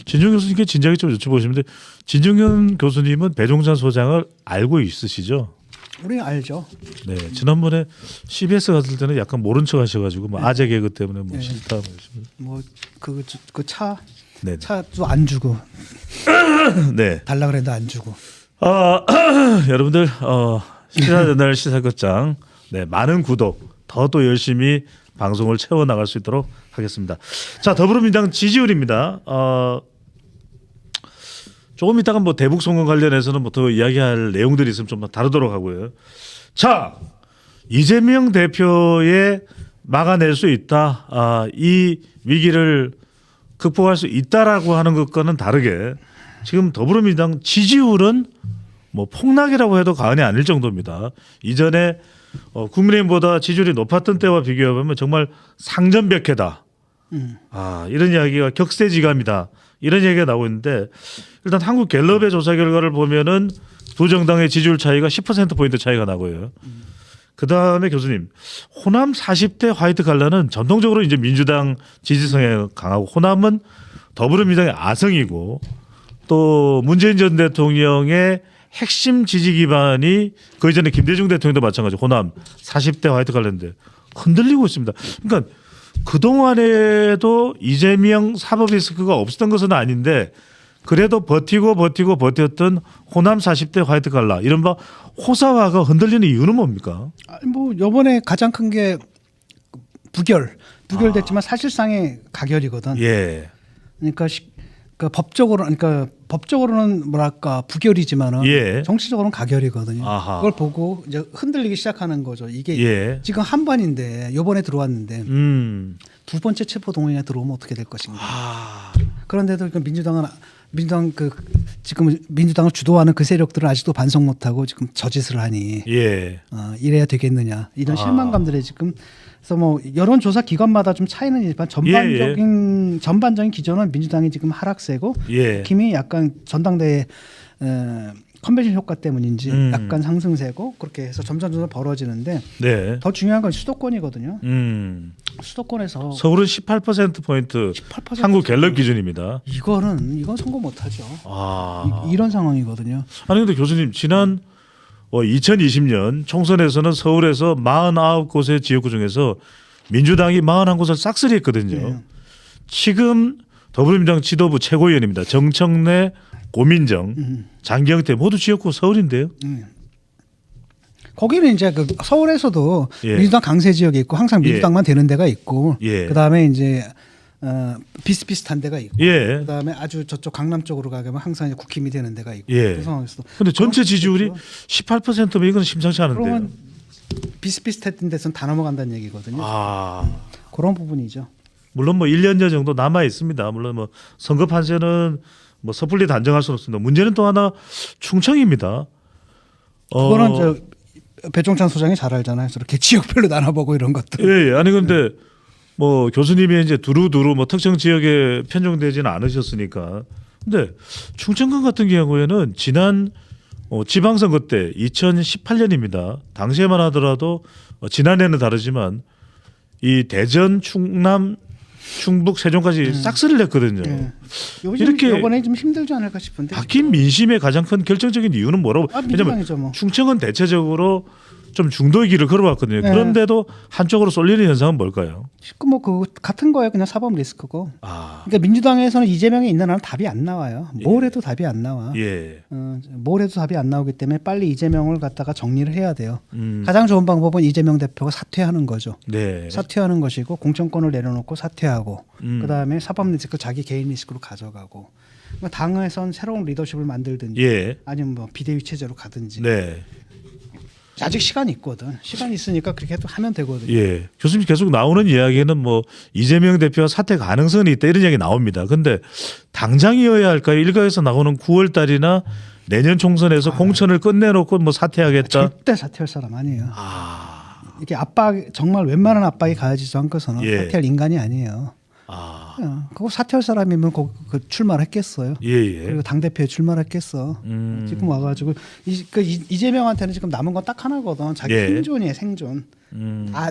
A: 진정 교수님께 진작에 좀 여쭤보시는데 진정현 교수님은 배종찬 소장을 알고 있으시죠?
B: 우리는 알죠.
A: 네. 지난번에 CBS 갔을 때는 약간 모른 척 하셔가지고 뭐 아재 개그 때문에 뭐
B: 네.
A: 싫다.
B: 뭐 그 차
A: 네.
B: 차도 안 주고
A: 네.
B: 달라 그랬는데 안 주고.
A: 여러분들 시사저널 시사극장 네 많은 구독 더 또 열심히 방송을 채워 나갈 수 있도록 하겠습니다. 자 더불어민주당 지지율입니다. 조금 이따가 뭐 대북 송금 관련해서는 뭐 더 이야기할 내용들이 있으면 좀 다루도록 하고요. 자 이재명 대표에 막아낼 수 있다. 이 위기를 극복할 수 있다라고 하는 것과는 다르게 지금 더불어민주당 지지율은 뭐 폭락이라고 해도 과언이 아닐 정도입니다. 이전에 국민의힘보다 지지율이 높았던 때와 비교해보면 정말 상전벽해다. 이런 이야기가 격세지감이다. 이런 얘기가 나오고 있는데 일단 한국 갤럽의 조사 결과를 보면은 두 정당의 지지율 차이가 10%포인트 차이가 나고요. 그다음에 교수님 호남 40대 화이트 갈라는 전통적으로 이제 민주당 지지성에 강하고 호남은 더불어민주당의 아성이고 또 문재인 전 대통령의 핵심 지지 기반이 그 이전에 김대중 대통령도 마찬가지로 호남 40대 화이트 갈라인데 흔들리고 있습니다. 그러니까 그동안에도 이재명 사법 리스크가 없었던 것은 아닌데 그래도 버티던 호남 40대 화이트 갈라 이른바 호사화가 흔들리는 이유는 뭡니까?
B: 뭐 이번에 가장 큰 게 부결됐지만 사실상의 가결이거든.
A: 예.
B: 그러니까 법적으로는 뭐랄까 부결이지만은
A: 예.
B: 정치적으로는 가결이거든요.
A: 아하.
B: 그걸 보고 이제 흔들리기 시작하는 거죠. 이게
A: 예.
B: 지금 한반인데 이번에 들어왔는데 두 번째 체포 동의가 들어오면 어떻게 될 것인가. 그런데도 그 지금 민주당을 주도하는 그 세력들은 아직도 반성 못하고 지금 저짓을 하니
A: 예.
B: 이래야 되겠느냐 이런 실망감들에 지금 그래서 뭐 여론조사 기관마다 좀 차이는 있지만 전반적인 기조는 민주당이 지금 하락세고
A: 예.
B: 김이 약간 전당대회 컨벤션 효과 때문인지 약간 상승세고 그렇게 해서 점점 벌어지는데
A: 네.
B: 더 중요한 건 수도권이거든요. 수도권에서
A: 서울은 18%포인트
B: 18%
A: 한국 갤럽 기준입니다.
B: 이건 선거 못하죠.
A: 아.
B: 이런 상황이거든요.
A: 아니 근데 교수님 지난 2020년 총선에서는 서울에서 49곳의 지역구 중에서 민주당이 41곳을 싹쓸이했거든요.
B: 네.
A: 지금 더불어민주당 지도부 최고위원입니다. 정청래, 고민정, 장경태 모두 지역구 서울인데요.
B: 거기는 이제 그 서울에서도
A: 예.
B: 민주당 강세 지역이 있고 항상 민주당만 되는 데가 있고
A: 예.
B: 그다음에 이제 비슷비슷한 데가 있고
A: 예.
B: 그다음에 아주 저쪽 강남 쪽으로 가면 항상 이제 국힘이 되는 데가 있고
A: 예.
B: 그 상황에서도
A: 근데 전체 지지율이 18%면 이건 심상치 않은데요.
B: 그러면 비슷비슷했던 데서는 다 넘어간다는 얘기거든요.
A: 아.
B: 그런 부분이죠.
A: 물론 뭐 1년여 정도 남아 있습니다. 물론 뭐 선거 판세는 뭐 섣불리 단정할 수는 없습니다. 문제는 또 하나 충청입니다.
B: 그거는 저 배종찬 소장이 잘 알잖아요. 이렇게 지역별로 나눠보고 이런 것들.
A: 예, 예. 아니 근데 뭐 교수님이 이제 두루두루 뭐 특정 지역에 편중되지는 않으셨으니까. 근데 충청권 같은 경우에는 지난 지방선거 때 2018년입니다. 당시에만 하더라도 지난해는 다르지만 이 대전, 충남, 충북, 세종까지 싹쓸이를 했거든요.
B: 예.
A: 이렇게
B: 이번에 좀 힘들지 않을까 싶은데.
A: 바뀐 민심의 가장 큰 결정적인 이유는 뭐라고? 왜냐하면
B: 민주당이죠 뭐.
A: 충청은 대체적으로 좀 중도의 길을 걸어왔거든요.
B: 네.
A: 그런데도 한쪽으로 쏠리는 현상은 뭘까요?
B: 뭐 같은 거예요. 그냥 사법 리스크고.
A: 아,
B: 그러니까 민주당에서는 이재명이 있는 한은 답이 안 나와요. 뭘 해도 답이 안 나와.
A: 예.
B: 뭘 해도 답이 안 나오기 때문에 빨리 이재명을 갖다가 정리를 해야 돼요.
A: 음.
B: 가장 좋은 방법은 이재명 대표가 사퇴하는 거죠.
A: 네.
B: 사퇴하는 것이고 공천권을 내려놓고 사퇴하고
A: 음.
B: 그다음에 사법 리스크 자기 개인 리스크로 가져가고 당에선 새로운 리더십을 만들든지
A: 예.
B: 아니면 뭐 비대위 체제로 가든지
A: 네.
B: 아직 시간이 있거든. 시간이 있으니까 그렇게 해도 하면 되거든요.
A: 예. 교수님 계속 나오는 이야기는 뭐 이재명 대표가 사퇴 가능성이 있다 이런 이야기 나옵니다. 근데 당장이어야 할까요? 일각에서 나오는 9월 달이나 내년 총선에서 공천을 끝내놓고 뭐 사퇴하겠다.
B: 절대 사퇴할 사람 아니에요.
A: 아.
B: 이게 압박 정말 웬만한 압박이 가해지지 않고서는
A: 예.
B: 사퇴할 인간이 아니에요.
A: 아.
B: 그거 사퇴할 사람이면 그 출마를 했겠어요.
A: 예.
B: 그리고 당 대표에 출마를 했겠어. 지금 와가지고 이재명한테는 지금 남은 건 딱 하나거든. 자기
A: 예.
B: 생존이에요, 생존.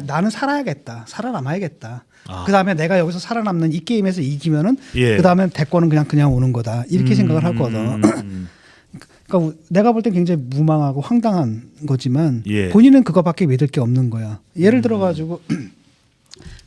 B: 나는 살아야겠다, 살아남아야겠다.
A: 아.
B: 그 다음에 내가 여기서 살아남는 이 게임에서 이기면은
A: 예.
B: 그 다음에 대권은 그냥 오는 거다. 이렇게 생각을 하거든. 그러니까 내가 볼 땐 굉장히 무망하고 황당한 거지만
A: 예.
B: 본인은 그거밖에 믿을 게 없는 거야. 예를 들어가지고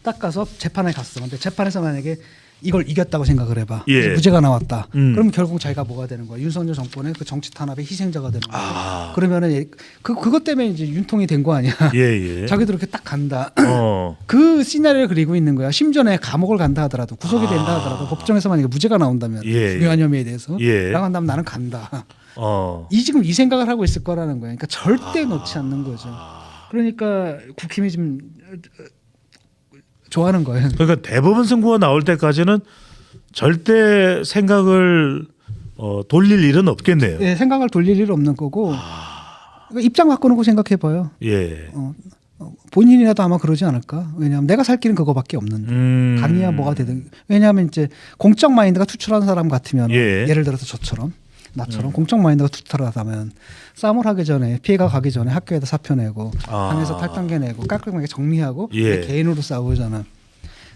B: 딱 가서 재판에 갔어. 근데 재판에서 만약에 이걸 이겼다고 생각을 해봐.
A: 예.
B: 무죄가 나왔다. 그럼 결국 자기가 뭐가 되는 거야? 윤석열 정권의 그 정치 탄압의 희생자가 되는 거야.
A: 아.
B: 그러면은 그것 때문에 이제 윤통이 된 거 아니야?
A: 예.
B: 자기도 이렇게 딱 간다.
A: 어.
B: 그 시나리오를 그리고 있는 거야. 심지어는 감옥을 간다 하더라도 구속이 된다 하더라도 법정에서 만약에 무죄가 나온다면
A: 예.
B: 중요한 혐의에 대해서
A: 예.
B: 나간다면 나는 간다.
A: 어.
B: 지금 이 생각을 하고 있을 거라는 거야. 그러니까 절대 놓지 않는 거죠. 그러니까 국힘이 좀 좋아하는 거예요.
A: 그러니까 대법원 선고가 나올 때까지는 절대 생각을 돌릴 일은 없겠네요.
B: 네, 생각을 돌릴 일 없는 거고 그러니까 입장 바꾸는 거 생각해봐요.
A: 예.
B: 본인이라도 아마 그러지 않을까. 왜냐하면 내가 살 길은 그거밖에 없는데 당이야 뭐가 되든. 왜냐하면 이제 공적 마인드가 투철한 사람 같으면
A: 예.
B: 예를 들어서 저처럼 나처럼 공적 마인드가 투철하다면 싸움을 하기 전에 피해가 가기 전에 학교에다 사표 내고 당에서 탈당계 내고 깔끔하게 정리하고
A: 예.
B: 내 개인으로 싸우잖아.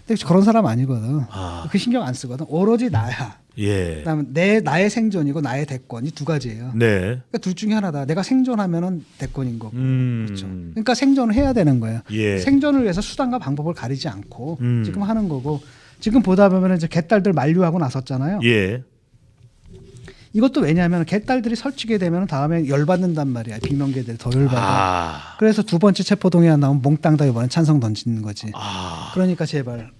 B: 근데 그런 사람 아니거든.
A: 아.
B: 그 신경 안 쓰거든. 오로지 나야.
A: 예.
B: 그다음에 나의 생존이고 나의 대권 이 두 가지예요.
A: 네.
B: 그러니까 둘 중에 하나다. 내가 생존하면은 대권인 거고. 그렇죠.
A: 음.
B: 그러니까 생존을 해야 되는 거예요.
A: 예.
B: 생존을 위해서 수단과 방법을 가리지 않고
A: 음.
B: 지금 하는 거고. 지금 보다 보면 이제 개딸들 만류하고 나섰잖아요.
A: 예.
B: 이것도 왜냐하면 개딸들이 설치게 되면 다음에 열받는단 말이야. 비명계들이 더 열받아.
A: 아.
B: 그래서 두 번째 체포동의안 나오면 몽땅 다 이번에 찬성 던지는 거지.
A: 아.
B: 그러니까 제발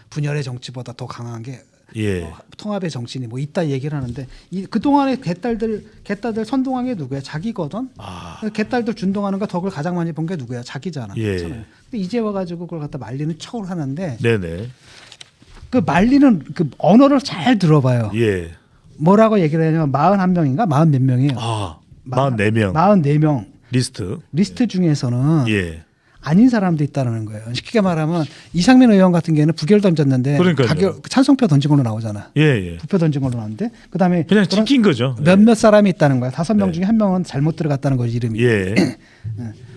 B: 분열의 정치보다 더 강한 게
A: 예.
B: 통합의 정신이 뭐 있다 얘기를 하는데 그 동안에 개딸들 선동한 게 누구야? 자기거든.
A: 아.
B: 개딸들 준동하는 거 덕을 가장 많이 본 게 누구야? 자기잖아.
A: 예.
B: 그렇잖아요. 근데 이제 와가지고 그걸 갖다 말리는 척을 하는데
A: 네네.
B: 그 말리는 그 언어를 잘 들어봐요.
A: 예.
B: 뭐라고 얘기를 하냐면 41명인가 40 몇 명이에요.
A: 아. 44명.
B: 44명
A: 리스트.
B: 중에서는
A: 예.
B: 아닌 사람도 있다는 거예요. 쉽게 말하면 이상민 의원 같은 경우는 부결 던졌는데
A: 그러니까요.
B: 찬성표 던진 걸로 나오잖아.
A: 예, 예.
B: 부표 던진 걸로 나오는데 그다음에
A: 그냥 찍힌 거죠.
B: 몇몇 사람이 있다는 거야. 5명
A: 네.
B: 중에 1명은 잘못 들어갔다는 거지 이름이.
A: 예.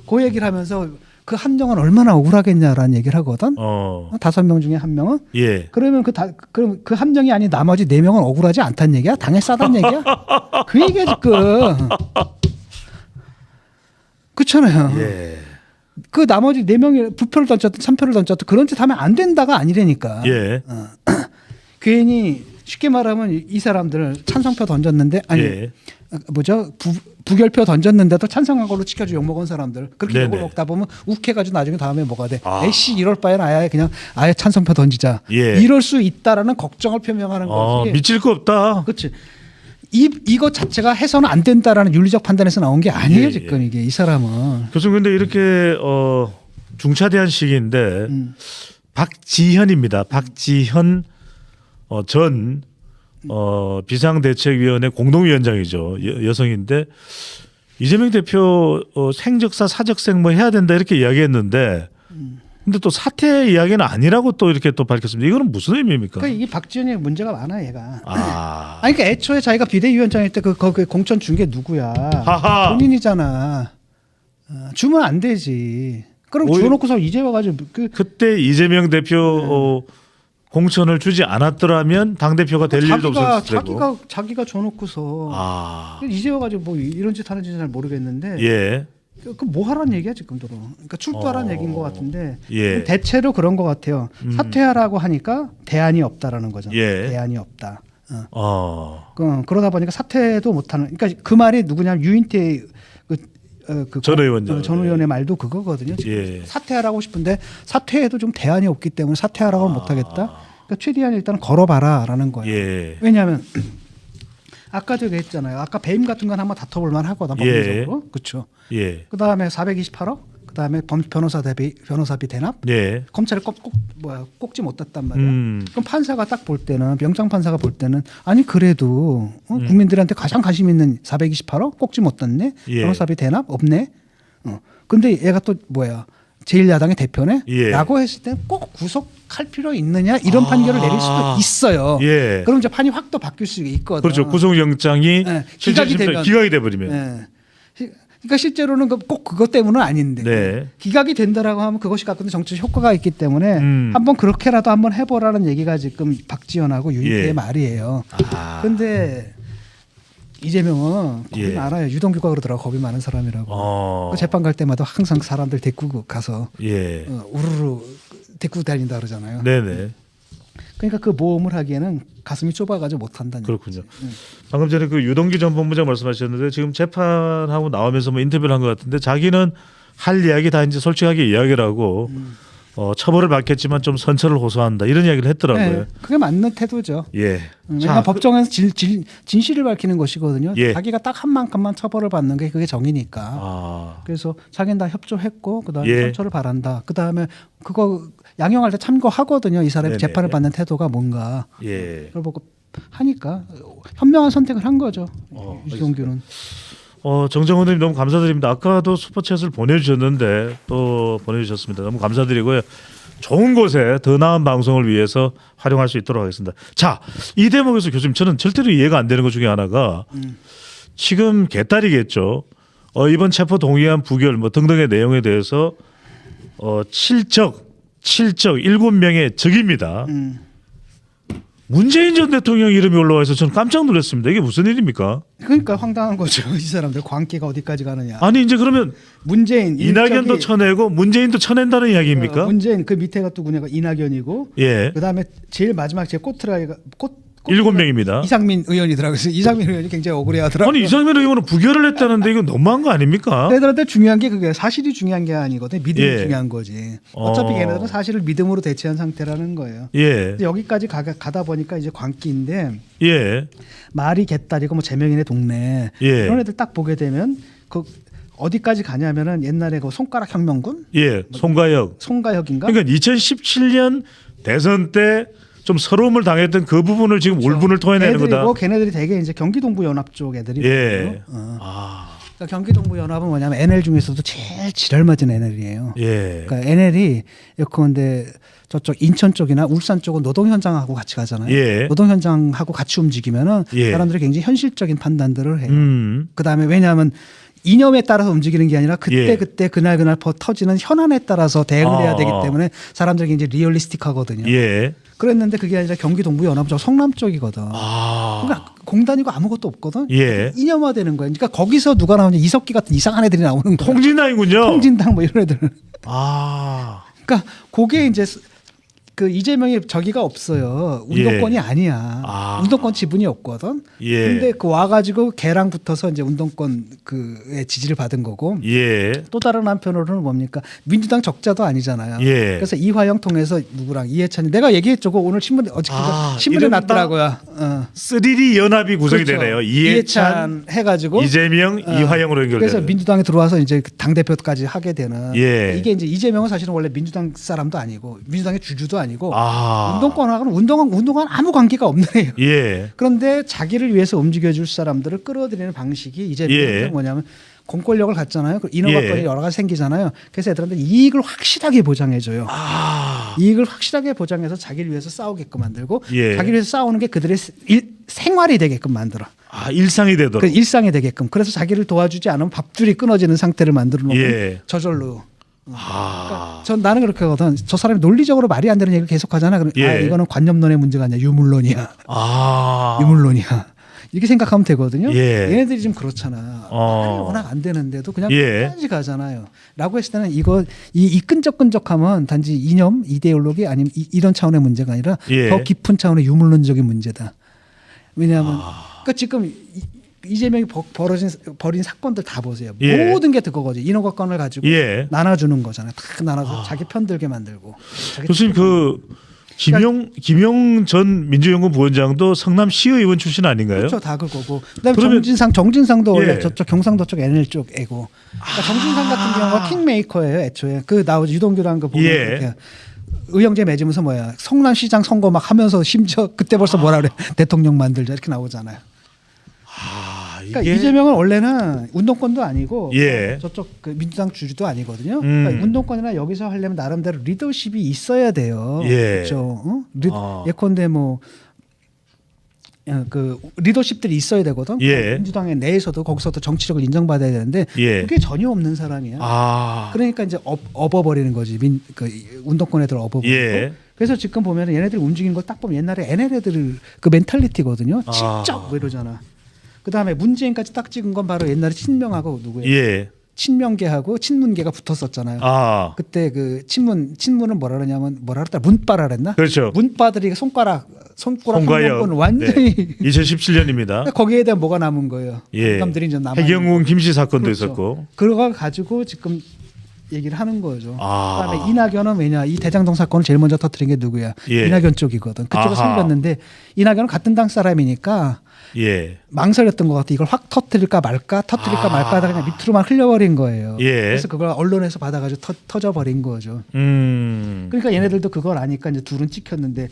B: 그 얘기를 하면서 그 한 명은 얼마나 억울하겠냐라는 얘기를 하거든. 5명 중에 1명은.
A: 예.
B: 그러면 그럼 그 한 명이 아닌 나머지 4명은 억울하지 않다는 얘기야? 당해 싸다는 얘기야? 그 얘기야 지금. 그렇잖아요.
A: 예.
B: 그 나머지 4명이 부표를 던졌든 3표를 던졌든 그런 짓 하면 안 된다가 아니라니까.
A: 예.
B: 괜히 쉽게 말하면 이 사람들 찬성표 던졌는데 아니
A: 예.
B: 부결표 던졌는데도 찬성한 걸로 지켜주 욕먹은 사람들 그렇게
A: 네네.
B: 욕을 먹다 보면 욱해가지고 나중에 다음에 뭐가 돼?
A: 아.
B: 에이씨 이럴 바에는 아예 찬성표 던지자.
A: 예.
B: 이럴 수 있다라는 걱정을 표명하는 거지.
A: 미칠 거 없다.
B: 그렇지. 이것 자체가 해서는 안 된다라는 윤리적 판단에서 나온 게 아니에요
A: 예,
B: 지금 이게 이 사람은.
A: 교수님 근데 이렇게 중차대한 시기인데 박지현입니다. 박지현 전 비상대책위원회 공동위원장이죠. 여성인데 이재명 대표 생적사 사적생 뭐 해야 된다 이렇게 이야기했는데 근데 또 사퇴 이야기는 아니라고 또 이렇게 또 밝혔습니다. 이거는 무슨 의미입니까?
B: 그러니까 이게 박지원이 문제가 많아 얘가.
A: 아.
B: 아니 그러니까 애초에 자기가 비대위원장일 때 그 공천 준 게 누구야?
A: 하하.
B: 본인이잖아. 주면 안 되지. 그럼 줘놓고서 이제 와가지고
A: 그때 이재명 대표 공천을 주지 않았더라면 당 대표가 될 일도 없었을 테고.
B: 자기가 줘놓고서
A: 아.
B: 이제 와가지고 뭐 이런 짓 하는지 잘 모르겠는데.
A: 예.
B: 그 뭐 하라는 얘기야 지금도. 그러니까 출두하라는 얘기인 것 같은데.
A: 예.
B: 대체로 그런 것 같아요. 사퇴하라고 하니까 대안이 없다라는 거잖아.
A: 예.
B: 대안이 없다.
A: 그러다
B: 보니까 사퇴도 못하는. 그러니까 그 말이 누구냐면 유인태
A: 전 의원장.
B: 전 의원의 말도 그거거든요. 지금
A: 예.
B: 사퇴하라고 싶은데 사퇴해도 좀 대안이 없기 때문에 사퇴하라고 못하겠다. 그러니까 최대한 일단 걸어봐라라는 거예요.
A: 예.
B: 왜냐하면 아까도 얘기했잖아요. 아까 배임 같은 건 한번 다퉈볼 만하거든 법리적으로. 그렇죠.
A: 예.
B: 그 다음에 428억. 그 다음에 변호사비 대납.
A: 예.
B: 검찰이 꼭지 못 땄단 말이야. 그럼 판사가 딱 볼 때는 명장 판사가 볼 때는 아니 그래도 국민들한테 가장 관심 있는 428억 꼭지 못 땄네.
A: 예.
B: 변호사비 대납 없네. 근데 얘가 또 뭐야? 제1야당의 대표네?
A: 예.
B: 라고 했을 때 꼭 구속할 필요 있느냐 이런 판결을 내릴 수도 있어요.
A: 예.
B: 그럼 이제 판이 확 또 바뀔 수 있거든.
A: 그렇죠. 구속영장이
B: 네.
A: 기각이
B: 기각이
A: 돼버리면.
B: 네. 그러니까 실제로는 꼭 그것 때문은 아닌데
A: 네.
B: 기각이 된다라고 하면 그것이 갖고 있는 정치 효과가 있기 때문에
A: 한번
B: 그렇게라도 한번 해보라는 얘기가 지금 박지원하고 유인태의
A: 예.
B: 말이에요.
A: 아.
B: 근데 이재명은 겁이
A: 예.
B: 많아요. 유동규가 그러더라고 겁이 많은 사람이라고. 그 재판 갈 때마다 항상 사람들 데리고 가서
A: 예.
B: 우르르 데리고 다닌다 그러잖아요.
A: 네네.
B: 그러니까 그 모험을 하기에는 가슴이 좁아가지고 못한다는
A: 그렇군요.
B: 얘기지.
A: 방금 전에 그 유동규 전 본부장 말씀하셨는데 지금 재판하고 나오면서 뭐 인터뷰를 한 것 같은데 자기는 할 이야기 다 이제 솔직하게 이야기를 하고 처벌을 받겠지만 좀 선처를 호소한다 이런 이야기를 했더라고요.
B: 네, 그게 맞는 태도죠.
A: 예.
B: 왜냐하면 법정에서 진실을 밝히는 것이거든요.
A: 예.
B: 자기가 딱 한 만큼만 처벌을 받는 게 그게 정의니까. 그래서 자기는 다 협조했고 그다음에
A: 예.
B: 선처를 바란다. 그다음에 그거 양형할 때 참고하거든요. 이 사람이
A: 네네.
B: 재판을 받는 태도가 뭔가.
A: 예.
B: 그걸 보고 하니까 현명한 선택을 한 거죠. 유동규는.
A: 정정원 의원님 너무 감사드립니다. 아까도 슈퍼챗을 보내주셨는데 또 보내주셨습니다. 너무 감사드리고요. 좋은 곳에 더 나은 방송을 위해서 활용할 수 있도록 하겠습니다. 자, 이 대목에서 교수님 저는 절대로 이해가 안 되는 것 중에 하나가 지금 개딸이겠죠. 이번 체포 동의안 부결 뭐 등등의 내용에 대해서 7적 7명의 적입니다. 문재인 전 대통령 이름이 올라와서 저는 깜짝 놀랐습니다. 이게 무슨 일입니까?
B: 그러니까 황당한 거죠. 이 사람들 광기가 어디까지 가느냐.
A: 아니 이제 그러면
B: 문재인
A: 이낙연도 쳐내고 문재인도 쳐낸다는 이야기입니까?
B: 문재인 그 밑에가 또 누구냐가 이낙연이고
A: 예.
B: 그다음에 제일 마지막 제 꼬트라이가
A: 7명입니다.
B: 이상민 의원이더라고요. 그래서 이상민 의원이 굉장히 억울해하더라고요.
A: 아니 이상민 의원은 부결을 했다는데 이거 너무한 거 아닙니까?
B: 걔들한테 중요한 게 그게 사실이 중요한 게 아니거든. 믿음이
A: 예.
B: 중요한 거지. 어차피 걔네들은 사실을 믿음으로 대체한 상태라는 거예요.
A: 예.
B: 근데 여기까지 가다 보니까 이제 광기인데
A: 예.
B: 말이 개딸이고 뭐 재명이네 동네
A: 예.
B: 이런 애들 딱 보게 되면 그 어디까지 가냐면은 옛날에 그 손가락 혁명군
A: 예. 송가혁.
B: 송가혁인가?
A: 그러니까 2017년 대선 때 좀 서러움을 당했던 그 부분을 지금 울분을 토해내는 거다.
B: 애들이고 걔네들이 되게 이제 경기동부연합 쪽 애들이.
A: 예.
B: 그러니까 경기동부연합은 뭐냐면 NL 중에서도 제일 지랄맞은 NL이에요.
A: 예.
B: 그러니까 NL이 예컨대 저쪽 인천 쪽이나 울산 쪽은 노동 현장하고 같이 가잖아요.
A: 예.
B: 노동 현장하고 같이 움직이면은
A: 예.
B: 사람들이 굉장히 현실적인 판단들을 해요.
A: 음.
B: 그다음에 왜냐하면 이념에 따라서 움직이는 게 아니라 그때
A: 예.
B: 그때 그날 터지는 현안에 따라서 대응을 해야 되기 때문에 사람들이 이제 리얼리스틱하거든요.
A: 예.
B: 그랬는데 그게 아니라 경기동부연합 저 성남 쪽이거든.
A: 아.
B: 그러니까 공단이고 아무것도 없거든.
A: 예.
B: 이념화되는 거예요. 그러니까 거기서 누가 나오냐 이석기 같은 이상한 애들이 나오는 거야.
A: 통진당이군요.
B: 통진당 뭐 이런 애들.
A: 아.
B: 그러니까 그게 이제 그 이재명이 저기가 없어요. 운동권이
A: 예.
B: 아니야.
A: 아.
B: 운동권 지분이 없거든.
A: 예.
B: 근데 그 와가지고 걔랑 붙어서 이제 운동권 그의 지지를 받은 거고.
A: 예.
B: 또 다른 한편으로는 뭡니까? 민주당 적자도 아니잖아요.
A: 예.
B: 그래서 이화영 통해서 누구랑 이해찬이 내가 얘기했죠. 그 오늘 신문 어저께 신문에
A: 이른바
B: 났더라고요.
A: 3D 연합이 구성이
B: 그렇죠.
A: 되네요. 이해찬,
B: 해가지고
A: 이재명, 이화영으로 연결되는.
B: 그래서 민주당에 들어와서 이제 당 대표까지 하게 되는.
A: 예.
B: 이게 이제 이재명은 사실은 원래 민주당 사람도 아니고 민주당의 주주도 아니고
A: 아.
B: 운동권하고는 운동권 아무 관계가 없는 애예요.
A: 예.
B: 그런데 자기를 위해서 움직여줄 사람들을 끌어들이는 방식이 이재명은
A: 예.
B: 뭐냐면 공권력을 갖잖아요. 인허가권이
A: 예.
B: 여러 가지 생기잖아요. 그래서 애들한테 이익을 확실하게 보장해줘요.
A: 아.
B: 이익을 확실하게 보장해서 자기를 위해서 싸우게끔 만들고
A: 예.
B: 자기를 위해서 싸우는 게 그들의 생활이 되게끔 만들어.
A: 아, 일상이 되도록.
B: 그 일상이 되게끔. 그래서 자기를 도와주지 않으면 밥줄이 끊어지는 상태를 만들어 놓고
A: 예.
B: 저절로.
A: 아.
B: 그러니까 전 나는 그렇게 하거든. 저 사람이 논리적으로 말이 안 되는 얘기를 계속 하잖아. 그럼
A: 예.
B: 아, 이거는 관념론의 문제가 아니야. 유물론이야.
A: 아.
B: 유물론이야. 이렇게 생각하면 되거든요.
A: 예.
B: 얘네들이 좀 그렇잖아. 말이 워낙 안 되는데도 그냥
A: 예.
B: 끝까지 가잖아요. 라고 했을 때는 이 끈적끈적함은 단지 이념, 이데올로기 아니면 이런 차원의 문제가 아니라
A: 예.
B: 더 깊은 차원의 유물론적인 문제다. 왜냐하면 그러니까 지금 이재명이 벌인 사건들 다 보세요.
A: 예.
B: 모든 게 그거지. 인허가권을 가지고
A: 예.
B: 나눠주는 거잖아요. 다 나눠서 자기 편들게 만들고. 자기
A: 교수님 그 김용 전 민주연구원 부원장도 성남시의원 출신 아닌가요?
B: 그렇죠, 다 그거고. 그다음에
A: 그러면-
B: 정진상도 원래
A: 예.
B: 저쪽 경상도 쪽 NL 쪽 애고. 그러니까 정진상 같은 경우가 킹메이커예요, 애초에. 그 나오지 유동규라는 거 보면
A: 예.
B: 이렇게 의형제 맺으면서 뭐야 성남시장 선거 막 하면서 심지어 그때 벌써 뭐라 그래 대통령 만들자 이렇게 나오잖아요.
A: 아,
B: 그러니까 이재명은 원래는 운동권도 아니고
A: 예.
B: 저쪽 그 민주당 주주도 아니거든요.
A: 음.
B: 그러니까 운동권이나 여기서 하려면 나름대로 리더십이 있어야 돼요.
A: 예.
B: 그렇죠.
A: 아.
B: 예컨대 뭐. 그 리더십들이 있어야 되거든.
A: 예.
B: 민주당의 내에서도 거기서도 정치력을 인정받아야 되는데
A: 예.
B: 그게 전혀 없는 사람이야.
A: 아.
B: 그러니까 이제 업어버리는 거지. 그 운동권 애들 업어버리고.
A: 예.
B: 그래서 지금 보면 얘네들이 움직이는 걸 딱 보면 옛날에 NL 애들 그 멘탈리티거든요.
A: 아.
B: 직접 뭐 이러잖아. 그다음에 문재인까지 딱 찍은 건 바로 옛날에 친명하고 누구예요?
A: 예.
B: 친명계하고 친문계가 붙었었잖아요.
A: 아.
B: 그때 그 친문은 뭐라 그러냐면 뭐라 그랬다 문바라 그랬나?
A: 그렇죠.
B: 문바들이 손가락
A: 송가혁.
B: 한번 완전히
A: 네. 2017년입니다.
B: 거기에 대한 뭐가 남은 거예요.
A: 예.
B: 감들이 이제 남아.
A: 해경군 김씨 사건도
B: 그렇죠.
A: 있었고.
B: 그걸 가지고 지금 얘기를 하는 거죠.
A: 아.
B: 그다음에 이낙연은 왜냐 이 대장동 사건을 제일 먼저 터뜨린 게 누구야?
A: 예.
B: 이낙연 쪽이거든. 그쪽에
A: 아하.
B: 숨겼는데 이낙연은 같은 당 사람이니까
A: 예.
B: 망설였던 것 같아. 이걸 확 터뜨릴까 말까 하다가 그냥 밑으로만 흘려버린 거예요.
A: 예.
B: 그래서 그걸 언론에서 받아가지고 터져버린 거죠.
A: 그러니까
B: 얘네들도 그걸 아니까 이제 둘은 찍혔는데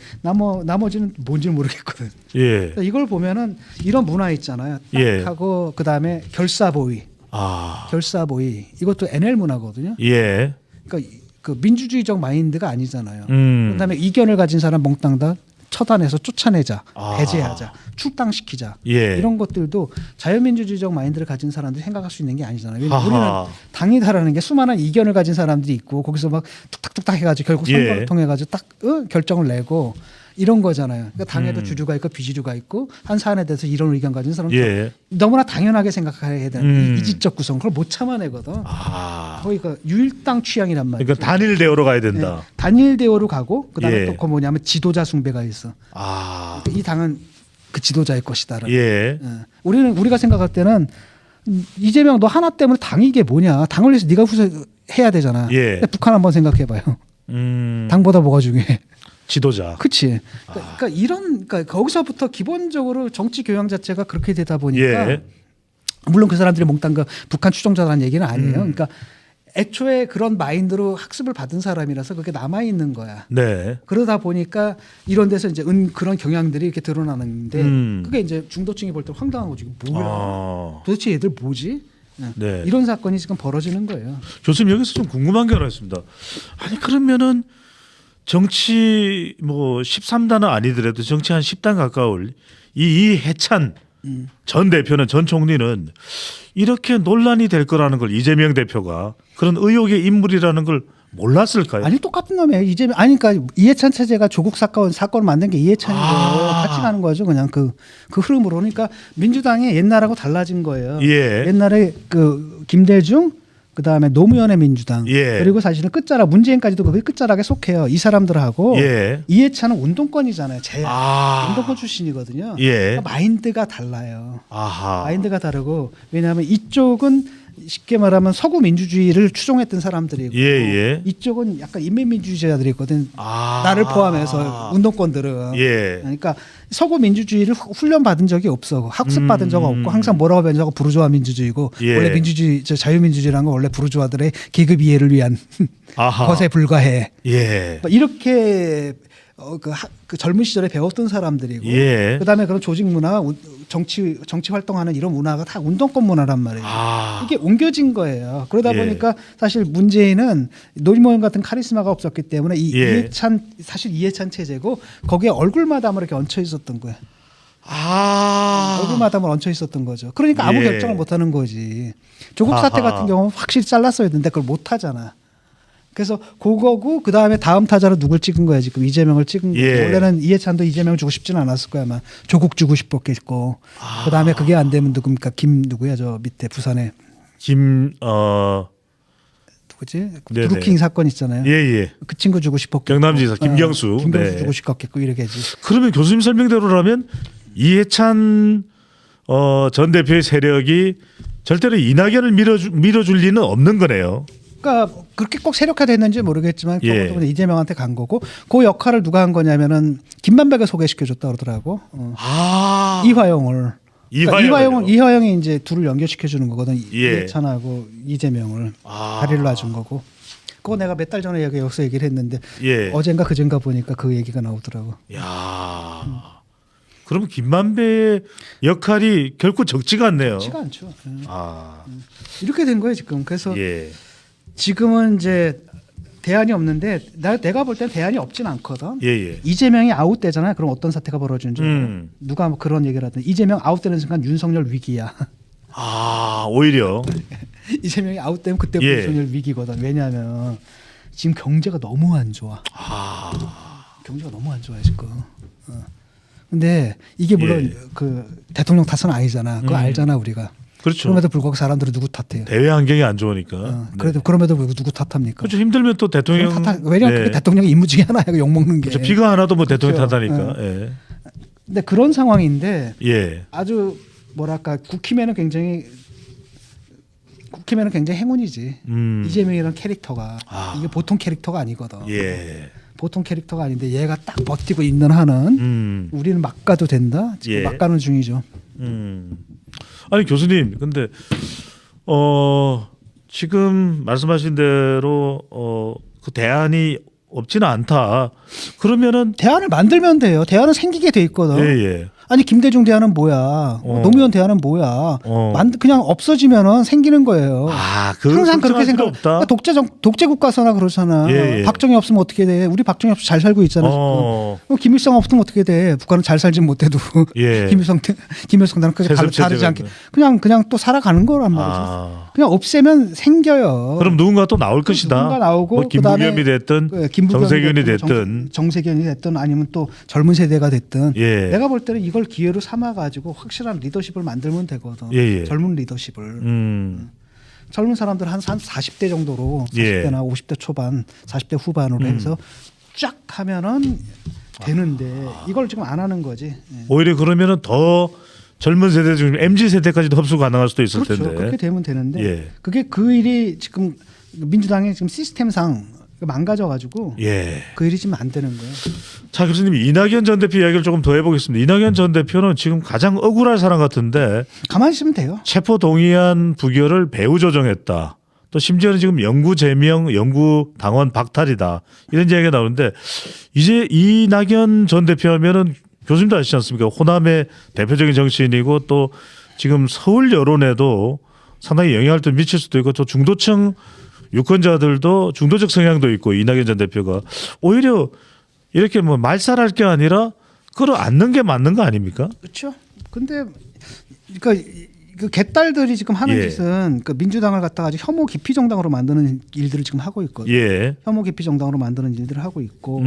B: 나머지는 뭔지는 모르겠거든.
A: 예.
B: 그러니까 이걸 보면은 이런 문화 있잖아요. 딱
A: 예.
B: 하고 그다음에 결사보위.
A: 아.
B: 결사보위. 이것도 NL 문화거든요.
A: 예.
B: 그러니까 그 민주주의적 마인드가 아니잖아요.
A: 음.
B: 그다음에 이견을 가진 사람 몽땅 다 처단해서 쫓아내자,
A: 아.
B: 배제하자, 출당시키자
A: 예.
B: 이런 것들도 자유민주주의적 마인드를 가진 사람들이 생각할 수 있는 게 아니잖아요. 왜냐하면
A: 하하.
B: 우리는 당이다라는 게 수많은 이견을 가진 사람들이 있고 거기서 막 툭탁툭탁 해가지고 결국 선거를
A: 예.
B: 통해가지고 딱 결정을 내고 이런 거잖아요. 그러니까 당에도 주류가 있고 비주류가 있고 한 사안에 대해서 이런 의견 가진 사람은
A: 예.
B: 너무나 당연하게 생각해야 되는
A: 음.
B: 이지적 구성 그걸 못 참아내거든.
A: 아.
B: 거의 그 유일당 취향이란 말이죠.
A: 그러니까 단일 대우로 가야 된다.
B: 네. 단일 대우로 가고 그다음에
A: 예.
B: 또 그 뭐냐면 지도자 숭배가 있어.
A: 아.
B: 이 당은 그 지도자의 것이다라는.
A: 예.
B: 우리가 생각할 때는 이재명 너 하나 때문에 당이 이게 뭐냐? 당을 위해서 네가 후회해야 되잖아.
A: 예.
B: 근데 북한 한번 생각해봐요. 당보다 뭐가 중요해?
A: 지도자.
B: 그치. 그러니까 거기서부터 기본적으로 정치 교양 자체가 그렇게 되다 보니까
A: 예.
B: 물론 그 사람들이 몽땅 그 북한 추종자라는 얘기는 아니에요. 그러니까 애초에 그런 마인드로 학습을 받은 사람이라서 그게 남아 있는 거야.
A: 네.
B: 그러다 보니까 이런 데서 이제 그런 경향들이 이렇게 드러나는데 그게 이제 중도층이 볼 때 황당한 거지. 뭐야?
A: 아.
B: 도대체 얘들 뭐지?
A: 네.
B: 이런 사건이 지금 벌어지는 거예요.
A: 교수님 여기서 좀 궁금한 게 하나 있습니다. 아니 그러면은 정치 뭐 13단은 아니더라도 정치 한 10단 가까울 이해찬 전 대표는 전 총리는 이렇게 논란이 될 거라는 걸 이재명 대표가 그런 의혹의 인물이라는 걸 몰랐을까요?
B: 아니 똑같은 놈이에요. 이재명 아니 그러니까 이해찬 체제가 조국 사건을 만든 게 이해찬이고 같이 가는 거죠. 그냥 그 흐름으로. 그러니까 민주당이 옛날하고 달라진 거예요.
A: 예.
B: 옛날에 그 김대중 그다음에 노무현의 민주당
A: 예.
B: 그리고 사실은 끝자락 문재인까지도 그 끝자락에 속해요. 이 사람들하고
A: 예.
B: 이해찬은 운동권이잖아요. 제
A: 아.
B: 운동권 출신이거든요.
A: 예.
B: 그러니까 마인드가 달라요.
A: 아하.
B: 마인드가 다르고 왜냐하면 이쪽은 쉽게 말하면 서구 민주주의를 추종했던 사람들이고
A: 예.
B: 이쪽은 약간 인민민주주의자들이거든.
A: 아.
B: 나를 포함해서 운동권들은.
A: 예.
B: 그러니까 서구 민주주의를 훈련받은 적이 없어. 학습받은 적 없고 항상 뭐라고 변하고 부르주아 민주주의고
A: 예.
B: 원래 민주주의 자유민주주의라는 건 원래 부르주아들의 계급 이해를 위한
A: 아하.
B: 것에 불과해.
A: 예.
B: 이렇게 그 젊은 시절에 배웠던 사람들이고
A: 예.
B: 그다음에 그런 조직 문화, 정치 활동하는 이런 문화가 다 운동권 문화란 말이에요.
A: 아.
B: 이게 옮겨진 거예요. 그러다
A: 예.
B: 보니까 사실 문재인은 노무현 같은 카리스마가 없었기 때문에
A: 예.
B: 이해찬 체제고 거기에 얼굴마담을 이렇게 얹혀 있었던 거예요.
A: 아.
B: 얼굴마담을 얹혀 있었던 거죠. 그러니까 아무
A: 예.
B: 결정을 못 하는 거지. 조국 사태
A: 아하.
B: 같은 경우는 확실히 잘랐어야 되는데 그걸 못 하잖아. 그래서 그거고 그다음에 다음 타자로 누굴 찍은 거야 지금 이재명을 찍은 거야.
A: 예.
B: 원래는 이해찬도 이재명 주고 싶지는 않았을 거야 아마 조국 주고 싶었겠고
A: 아.
B: 그다음에 그게 안 되면 누굽니까 누구야 저 밑에 부산에 누구지
A: 네네.
B: 브루킹 사건 있잖아요.
A: 예예.
B: 그 친구 주고 싶었겠고
A: 경남지사 김경수.
B: 김경수
A: 네.
B: 주고 싶었겠고 이러게지.
A: 그러면 교수님 설명대로라면 이해찬 전 대표의 세력이 절대로 이낙연을 밀어줄 리는 없는 거네요.
B: 그러니까 그렇게 꼭 세력화됐는지 모르겠지만
A: 예.
B: 그것도 그냥 이재명한테 간 거고 그 역할을 누가 한 거냐면은 김만배가 소개시켜줬다 그러더라고.
A: 아.
B: 이화영을. 그러니까
A: 이화영을요?
B: 이화영이 이제 둘을 연결시켜 주는 거거든.
A: 예.
B: 이해찬하고 이재명을
A: 아.
B: 다리를 놔준 거고. 그거 내가 몇 달 전에 여기서 얘기를 했는데
A: 예.
B: 어젠가 그젠가 보니까 그 얘기가 나오더라고.
A: 야. 그럼 김만배의 역할이 결코 적지가 않네요.
B: 쉽지가 않죠.
A: 아.
B: 이렇게 된 거예요 지금. 그래서
A: 예.
B: 지금은 이제 대안이 없는데 내가 볼 땐 대안이 없진 않거든.
A: 예예.
B: 이재명이 아웃되잖아요. 그럼 어떤 사태가 벌어지는지 누가 뭐 그런 얘기를 하든 이재명 아웃되는 순간 윤석열 위기야.
A: 아 오히려.
B: 이재명이 아웃되면 그때
A: 예.
B: 윤석열 위기거든. 왜냐하면 지금 경제가 너무 안 좋아.
A: 아.
B: 경제가 너무 안 좋아 지금. 근데 이게 물론
A: 예.
B: 그 대통령 탓은 아니잖아. 그거 알잖아 우리가.
A: 그렇죠.
B: 그럼에도 불구하고 사람들은 누구 탓해요?
A: 대외 환경이 안 좋으니까. 네.
B: 그래도 그럼에도 불구하고 누구 탓합니까?
A: 그렇죠. 힘들면 또 대통령.
B: 왜냐하면 그게 대통령의 임무 중에 하나야. 욕 먹는 게.
A: 그렇죠. 비가 안 와도 뭐 대통령
B: 그렇죠.
A: 탓하니까. 예.
B: 근데 그런 상황인데
A: 예.
B: 아주 뭐랄까 국힘에는 굉장히 행운이지. 이재명이라는 캐릭터가 이게 보통 캐릭터가 아니거든.
A: 예.
B: 보통 캐릭터가 아닌데 얘가 딱 버티고 있는 한은 우리는 막 가도 된다. 지금
A: 예.
B: 막 가는 중이죠.
A: 아니 교수님, 근데 지금 말씀하신 대로 그 대안이 없지는 않다. 그러면은
B: 대안을 만들면 돼요. 대안은 생기게 돼 있거든.
A: 예예.
B: 아니 김대중 대안은 뭐야? 노무현 대안은 뭐야? 그냥 없어지면은 생기는 거예요. 항상 그렇게 생각. 독재 국가서나 그러잖아. 박정희 없으면 어떻게 돼? 우리 박정희 없이 잘 살고 있잖아. 지금. 김일성 없으면 어떻게 돼? 북한은 잘 살지 못해도 김일성당은 크게 다르지 않게 그냥 또 살아가는 거란 말이죠. 그냥 없애면 생겨요.
A: 그럼 누군가 또 나올 것이다.
B: 누군가 나오고
A: 뭐 김부겸이 됐든 정세균이 됐든
B: 정세균이 됐든 아니면 또 젊은 세대가 됐든 내가 볼 때는 이걸 기회로 삼아가지고 확실한 리더십을 만들면 되거든. 젊은 리더십을. 젊은 사람들 한 40대 정도로 40대나 50대 초반, 40대 후반으로 해서 쫙 하면은 되는데 이걸 지금 안 하는 거지.
A: 오히려 그러면은 더 젊은 세대 중 MZ 세대까지도 흡수 가능할 수도 있을
B: 그렇죠.
A: 텐데.
B: 그렇게 되면 되는데 그게 그 일이 지금 민주당의 지금 시스템상 망가져가지고 그 일이 지금 안 되는 거예요.
A: 자, 교수님 이낙연 전 대표 이야기를 조금 더 해보겠습니다. 이낙연 전 대표는 지금 가장 억울할 사람 같은데
B: 가만히 있으면 돼요.
A: 체포 동의안 부결을 배후 조정했다. 또 심지어는 지금 영구 제명, 영구 당원 박탈이다. 이런 이야기가 나오는데 이제 이낙연 전 대표하면은 교수님도 아시지 않습니까? 호남의 대표적인 정치인이고 또 지금 서울 여론에도 상당히 영향을 또 미칠 수도 있고 또 중도층 유권자들도 중도적 성향도 있고 이낙연 전 대표가 오히려 이렇게 뭐 말살할 게 아니라 끌어안는 게 맞는 거 아닙니까?
B: 그렇죠. 근데 그러니까 그 개딸들이 지금 하는 짓은 그 민주당을 갖다가 혐오 기피 정당으로 만드는 일들을 지금 하고 있거든요. 혐오 기피 정당으로 만드는 일들을 하고 있고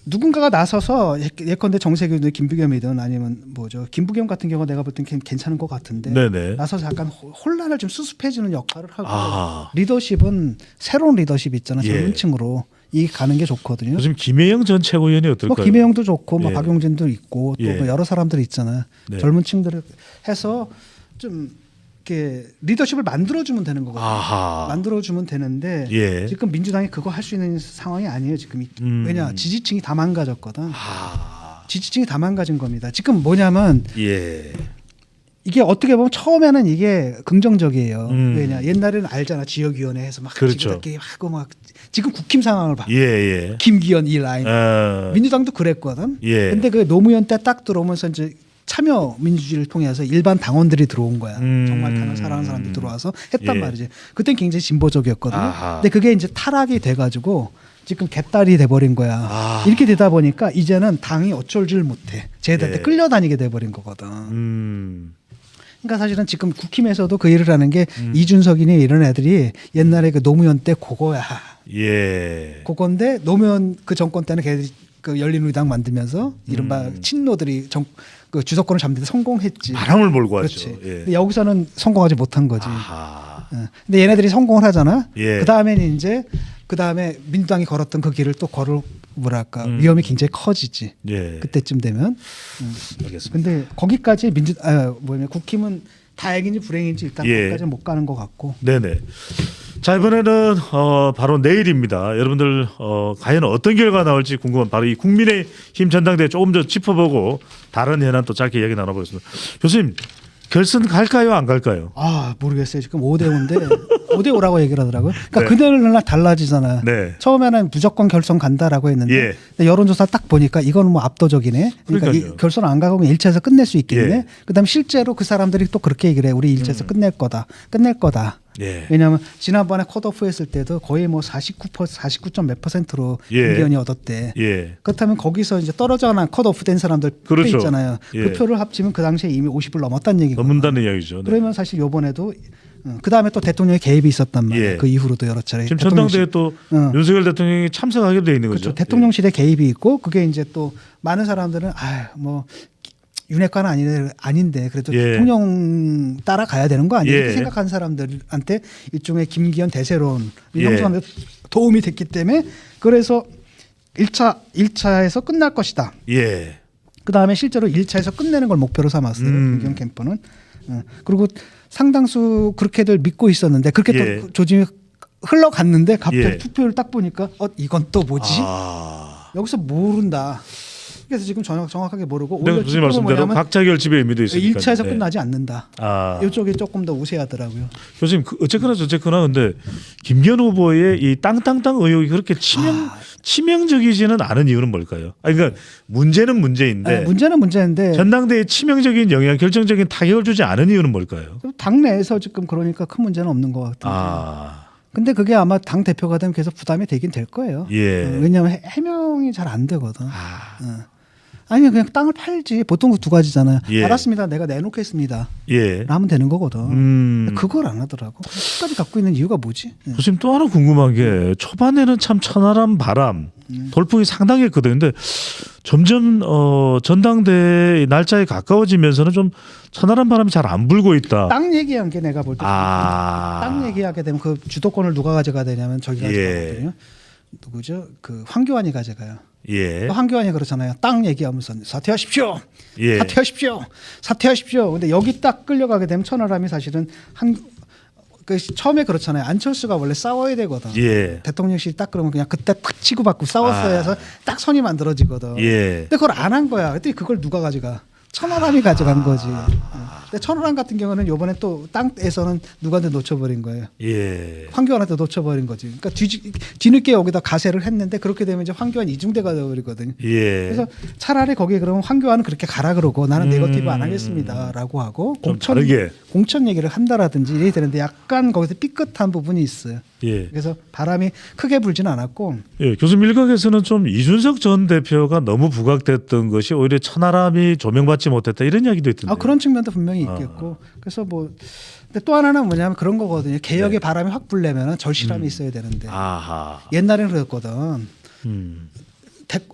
B: 누군가가 나서서 예컨대 정세균이든 김부겸이든 아니면 뭐죠 김부겸 같은 경우 내가 볼 땐 괜찮은 것 같은데 나서서 약간 혼란을 좀 수습해주는 역할을 하고 리더십은 새로운 리더십 있잖아 젊은 층으로 이 가는 게 좋거든요.
A: 요즘 김혜영 전 최고위원이 어떨까요?
B: 뭐 김혜영도 좋고 뭐 박용진도 있고 또 뭐 여러 사람들이 있잖아요. 젊은 층들을 해서 좀 이렇게 리더십을 만들어주면 되는 거거든요. 만들어주면 되는데 지금 민주당이 그거 할 수 있는 상황이 아니에요. 지금 왜냐 지지층이 다 망가졌거든. 지지층이 다 망가진 겁니다. 지금 뭐냐면 이게 어떻게 보면 처음에는 이게 긍정적이에요. 왜냐 옛날에는 알잖아 지역위원회 해서 막 이렇게 하고 막 지금 국힘 상황을 봐. 김기현 이 라인. 민주당도 그랬거든. 근데 그 노무현 때 딱 들어오면서 이제 참여 민주주의를 통해서 일반 당원들이 들어온 거야. 정말 당을 사랑하는 사람들이 들어와서 했단 말이지. 그땐 굉장히 진보적이었거든요. 근데 그게 이제 타락이 돼가지고 지금 개딸이 돼버린 거야. 이렇게 되다 보니까 이제는 당이 어쩔 줄 못해. 쟤들한테 끌려다니게 돼버린 거거든. 그러니까 사실은 지금 국힘에서도 그 일을 하는 게 이준석이니 이런 애들이 옛날에 그 노무현 때 그거야. 그건데 노무현 그 정권 때는 걔들이 그 열린우리당 만들면서 이른바 친노들이 그 주도권을 잡는 데 성공했지.
A: 바람을 몰고 왔죠.
B: 근데 여기서는 성공하지 못한 거지. 근데 얘네들이 성공을 하잖아. 그 다음에 민주당이 걸었던 그 길을 또 걸을 뭐랄까 위험이 굉장히 커지지. 그때쯤 되면.
A: 알겠습니다.
B: 근데 거기까지 국힘은 다행인지 불행인지 일단 거기까지는 못 가는 것 같고.
A: 네네. 자 이번에는 바로 내일입니다. 여러분들 과연 어떤 결과가 나올지 궁금한 바로 이 국민의힘 전당대회 조금 더 짚어보고 다른 현안 또 짧게 이야기 나눠보겠습니다. 교수님 결선 갈까요 안 갈까요?
B: 모르겠어요. 지금 5대5인데 5대5라고 얘기를 하더라고요. 그러니까 그날날 달라지잖아요. 처음에는 무조건 결선 간다라고 했는데 근데 여론조사 딱 보니까 이건 뭐 압도적이네. 그러니까 이 결선 안 가고 1차에서 끝낼 수 있겠네. 그다음 실제로 그 사람들이 또 그렇게 얘기를 해. 우리 1차에서 끝낼 거다. 왜냐하면 지난번에 컷오프 했을 때도 거의 뭐 49점 몇 %로 김기현이 얻었대. 그렇다면 거기서 이제 떨어져 난 컷오프 된 사람들 표 있잖아요. 그 표를 합치면 그 당시에 이미 50을 넘었다는 얘기고.
A: 넘는다는 이야기죠.
B: 그러면 사실 이번에도 그 다음에 또 대통령의 개입이 있었단 말이에요. 그 이후로도 여러 차례.
A: 지금 전당대회 또 윤석열 대통령이 참석하게 돼 있는 거죠.
B: 그렇죠. 대통령실에 개입이 있고 그게 이제 또 많은 사람들은 뭐 윤핵관은 아닌데 그래도 대통령 따라가야 되는 거 아니에요? 이렇게 생각하는 사람들한테 일종의 김기현 대세론 이런 사람들 도움이 됐기 때문에 그래서 1차에서 끝날 것이다. 그 다음에 실제로 1차에서 끝내는 걸 목표로 삼았어요. 김기현 캠프는. 그리고 상당수 그렇게들 믿고 있었는데 그렇게 또 조짐이 흘러갔는데 갑자기 투표를 딱 보니까 이건 또 뭐지? 여기서 모른다. 그래서 지금 정확하게 모르고
A: 근데
B: 오히려
A: 교수님 말씀대로 각자 결집의 의미도 있으니까
B: 1차에서 끝나지 않는다.
A: 아.
B: 이쪽이 조금 더 우세하더라고요.
A: 교수님 어쨌거나 저쨌거나 근데 김기현 후보의 이 땅땅땅 의혹이 그렇게 치명적이지는 않은 이유는 뭘까요? 그러니까 문제는 문제인데
B: 문제는 문제인데
A: 전당대회에 치명적인 영향, 결정적인 타격을 주지 않은 이유는 뭘까요?
B: 당내에서 지금 그러니까 큰 문제는 없는 것 같아요. 근데 그게 아마 당 대표가 되면 계속 부담이 되긴 될 거예요.
A: 예.
B: 왜냐하면 해명이 잘 안 되거든. 아니 그냥 땅을 팔지. 보통 두 가지잖아요.
A: 예.
B: 알았습니다. 내가 내놓겠습니다.
A: 예.
B: 하면 되는 거거든. 그걸 안 하더라고. 끝까지 갖고 있는 이유가 뭐지?
A: 교수님 또 하나 궁금한 게 초반에는 참 천하람 바람 돌풍이 상당했거든요. 근데 점점 전당대회 날짜에 가까워지면서는 좀 천하람 바람이 잘 안 불고 있다.
B: 땅 얘기한 게 내가 볼 때 땅 얘기하게 되면 그 주도권을 누가 가져가야 되냐면 저기가 가져가거든요. 누구죠? 그 황교안이 가져가요.
A: 예.
B: 황교안이 그렇잖아요. 땅 얘기하면서 사퇴하십시오.
A: 예.
B: 사퇴하십시오. 사퇴하십시오. 근데 여기 딱 끌려가게 되면 천하람이 사실은 처음에 그렇잖아요. 안철수가 원래 싸워야 되거든.
A: 예.
B: 대통령실이 딱 그러면 그냥 그때 팍 치고받고 싸웠어야 해서 딱 선이 만들어지거든.
A: 예.
B: 근데 그걸 안 한 거야. 그랬더니 그걸 누가 가져가? 천하람이 가져간 거지. 근데 천하람 같은 경우는 이번에 또 땅에서는 누구한테 놓쳐버린 거예요.
A: 예.
B: 황교안한테 놓쳐버린 거지. 그러니까 뒤늦게 여기다 가세를 했는데 그렇게 되면 이제 황교안 이중대가 되어버리거든요.
A: 예.
B: 그래서 차라리 거기에 그러면 황교안은 그렇게 가라 그러고 나는 네거티브 안 하겠습니다라고 하고 공천 얘기를 한다라든지 이래야 되는데 약간 거기서 삐끗한 부분이 있어요.
A: 예.
B: 그래서 바람이 크게 불지는 않았고.
A: 예. 교수님 일각에서는 좀 이준석 전 대표가 너무 부각됐던 것이 오히려 천하람이 조명받지 못했다 이런 이야기도 있던데.
B: 그런 측면도 분명히 있겠고. 그래서 뭐 근데 또 하나는 뭐냐면 그런 거거든요. 개혁의 바람이 확 불려면 절실함이 있어야 되는데. 옛날에는 그랬거든.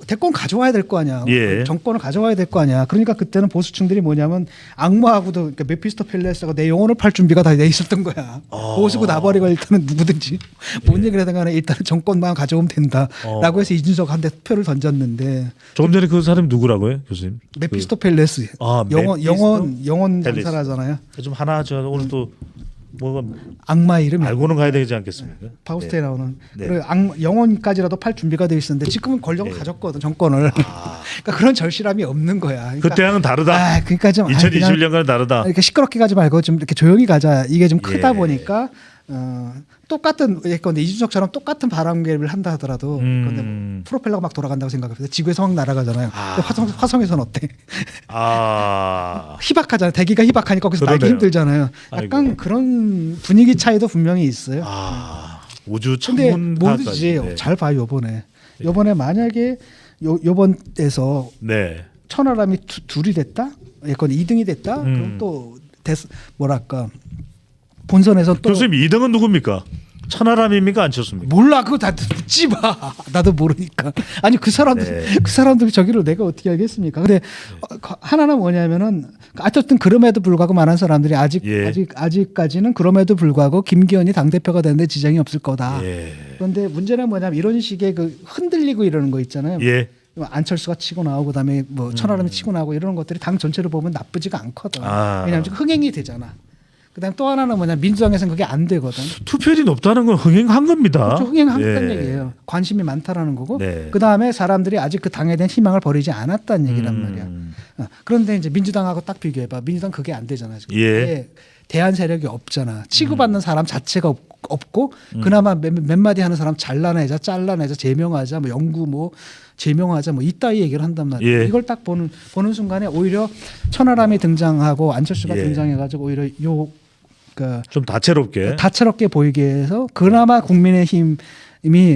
B: 대권 가져와야 될 거 아니야.
A: 예.
B: 정권을 가져와야 될 거 아니야. 그러니까 그때는 보수층들이 뭐냐면 악마하고도 그러니까 메피스토펠레스하고 내 영혼을 팔 준비가 다 돼 있었던 거야. 보수고 나버리고 일단은 누구든지 뭔 얘기를 하든 간에 일단은 정권만 가져오면 된다라고 해서 이준석한테 표를 던졌는데
A: 조금 전에 그 사람이 누구라고요, 교수님?
B: 메피스토펠레스. 영혼 장사라잖아요.
A: 좀 하나 저 오늘 또 뭐
B: 악마 이름
A: 알고는 가야 되지 않겠습니까?
B: 파우스트에 나오는 그래 영혼까지라도 팔 준비가 돼 있었는데 지금은 권력을 가졌거든 정권을. 그러니까 그런 절실함이 없는 거야. 그러니까,
A: 그때랑은 다르다.
B: 그러니까 좀
A: 2021년과는 다르다.
B: 이렇게 시끄럽게 가지 말고 좀 이렇게 조용히 가자. 이게 좀 크다 보니까 똑같은 예컨대 이준석처럼 똑같은 바람개를 한다 하더라도 근데 뭐 프로펠러가 막 돌아간다고 생각해서 지구에서 막 날아가잖아요. 근데 화성에서는 어때? 희박하잖아요. 대기가 희박하니까 거기서 날기 힘들잖아요. 약간 아이고. 그런 분위기 차이도 분명히 있어요.
A: 우주
B: 근데
A: 천문학까지.
B: 뭐지? 잘 봐요. 요번에 만약에 요번에서 천하람이 둘이 됐다? 예컨대 2등이 됐다? 그럼 또 뭐랄까 본선에서 또
A: 교수님 2등은 누굽니까? 천하람입니까 안철수입니까?
B: 몰라. 그거 다 묻지 마. 나도 모르니까. 아니 그 사람들 저기를 내가 어떻게 알겠습니까? 근데 하나는 뭐냐면은 어쨌든 그럼에도 불구하고 많은 사람들이 아직까지는 그럼에도 불구하고 김기현이 당 대표가 되는데 지장이 없을 거다. 그런데 문제는 뭐냐면 이런 식의 그 흔들리고 이러는 거 있잖아요. 안철수가 치고 나오고 그다음에 뭐 천하람이 치고 나오고 이런 것들이 당 전체로 보면 나쁘지가 않거든. 왜냐하면 흥행이 되잖아. 그다음 또 하나는 뭐냐 민주당에서는 그게 안 되거든.
A: 투표율이 높다는 건 흥행한 겁니다.
B: 그렇죠. 흥행한 얘기예요. 관심이 많다라는 거고. 그다음에 사람들이 아직 그 당에 대한 희망을 버리지 않았다는 얘기란 말이야. 그런데 이제 민주당하고 딱 비교해봐. 민주당 그게 안 되잖아. 지금. 대안 세력이 없잖아. 치고받는 사람 자체가 없고 그나마 몇 마디 하는 사람 잘라내자 제명하자 뭐 영구 뭐 제명하자 뭐 이따위 얘기를 한단 말이야. 이걸 딱 보는 순간에 오히려 천하람이 등장하고 안철수가 등장해가지고 오히려 좀
A: 다채롭게
B: 보이게 해서 그나마 국민의힘이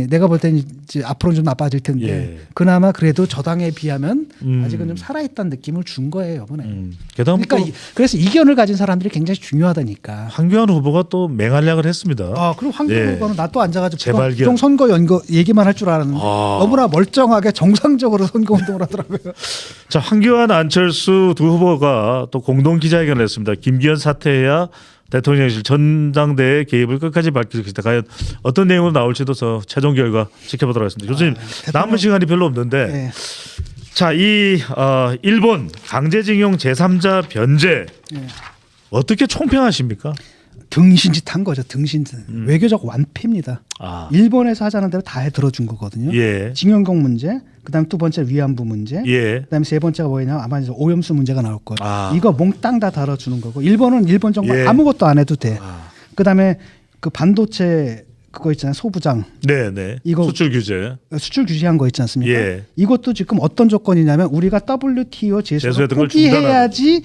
B: 내가 볼 때는 이제 앞으로는 좀 나빠질 텐데 그나마 그래도 저당에 비하면 아직은 좀 살아있다는 느낌을 준 거예요 이번에. 그러니까 그래서 이견을 가진 사람들이 굉장히 중요하다니까.
A: 황교안 후보가 또 맹활약을 했습니다.
B: 그리고 황교안 후보는 나 또 앉아가지고 부동 선거 연거 얘기만 할 줄 알았는데 너무나 멀쩡하게 정상적으로 선거 운동을 하더라고요.
A: 자, 황교안 안철수 두 후보가 또 공동 기자회견을 했습니다. 김기현 사퇴해야 대통령실 전당대회 개입을 끝까지 밝힐 것이다. 과연 어떤 내용으로 나올지도 최종 결과 지켜보도록 하겠습니다. 교수님 남은 시간이 별로 없는데 자, 이 일본 강제징용 제3자 변제 어떻게 총평하십니까?
B: 등신짓한 거죠. 외교적 완패입니다. 일본에서 하자는 대로 다 들어준 거거든요. 징용경 문제, 그다음 두 번째 위안부 문제,
A: 예.
B: 그다음에 세 번째가 뭐냐면 아마 이제 오염수 문제가 나올 거예요.
A: 아.
B: 이거 몽땅 다 다뤄주는 거고 일본은 일본 정부
A: 예.
B: 아무것도 안 해도 돼.
A: 아.
B: 그다음에 그 반도체 그거 있잖아요 소부장
A: 네.
B: 이거
A: 수출 규제.
B: 수출 규제한 거 있지 않습니까?
A: 예.
B: 이것도 지금 어떤 조건이냐면 우리가 WTO 제소를
A: 제소했던 걸
B: 포기해야지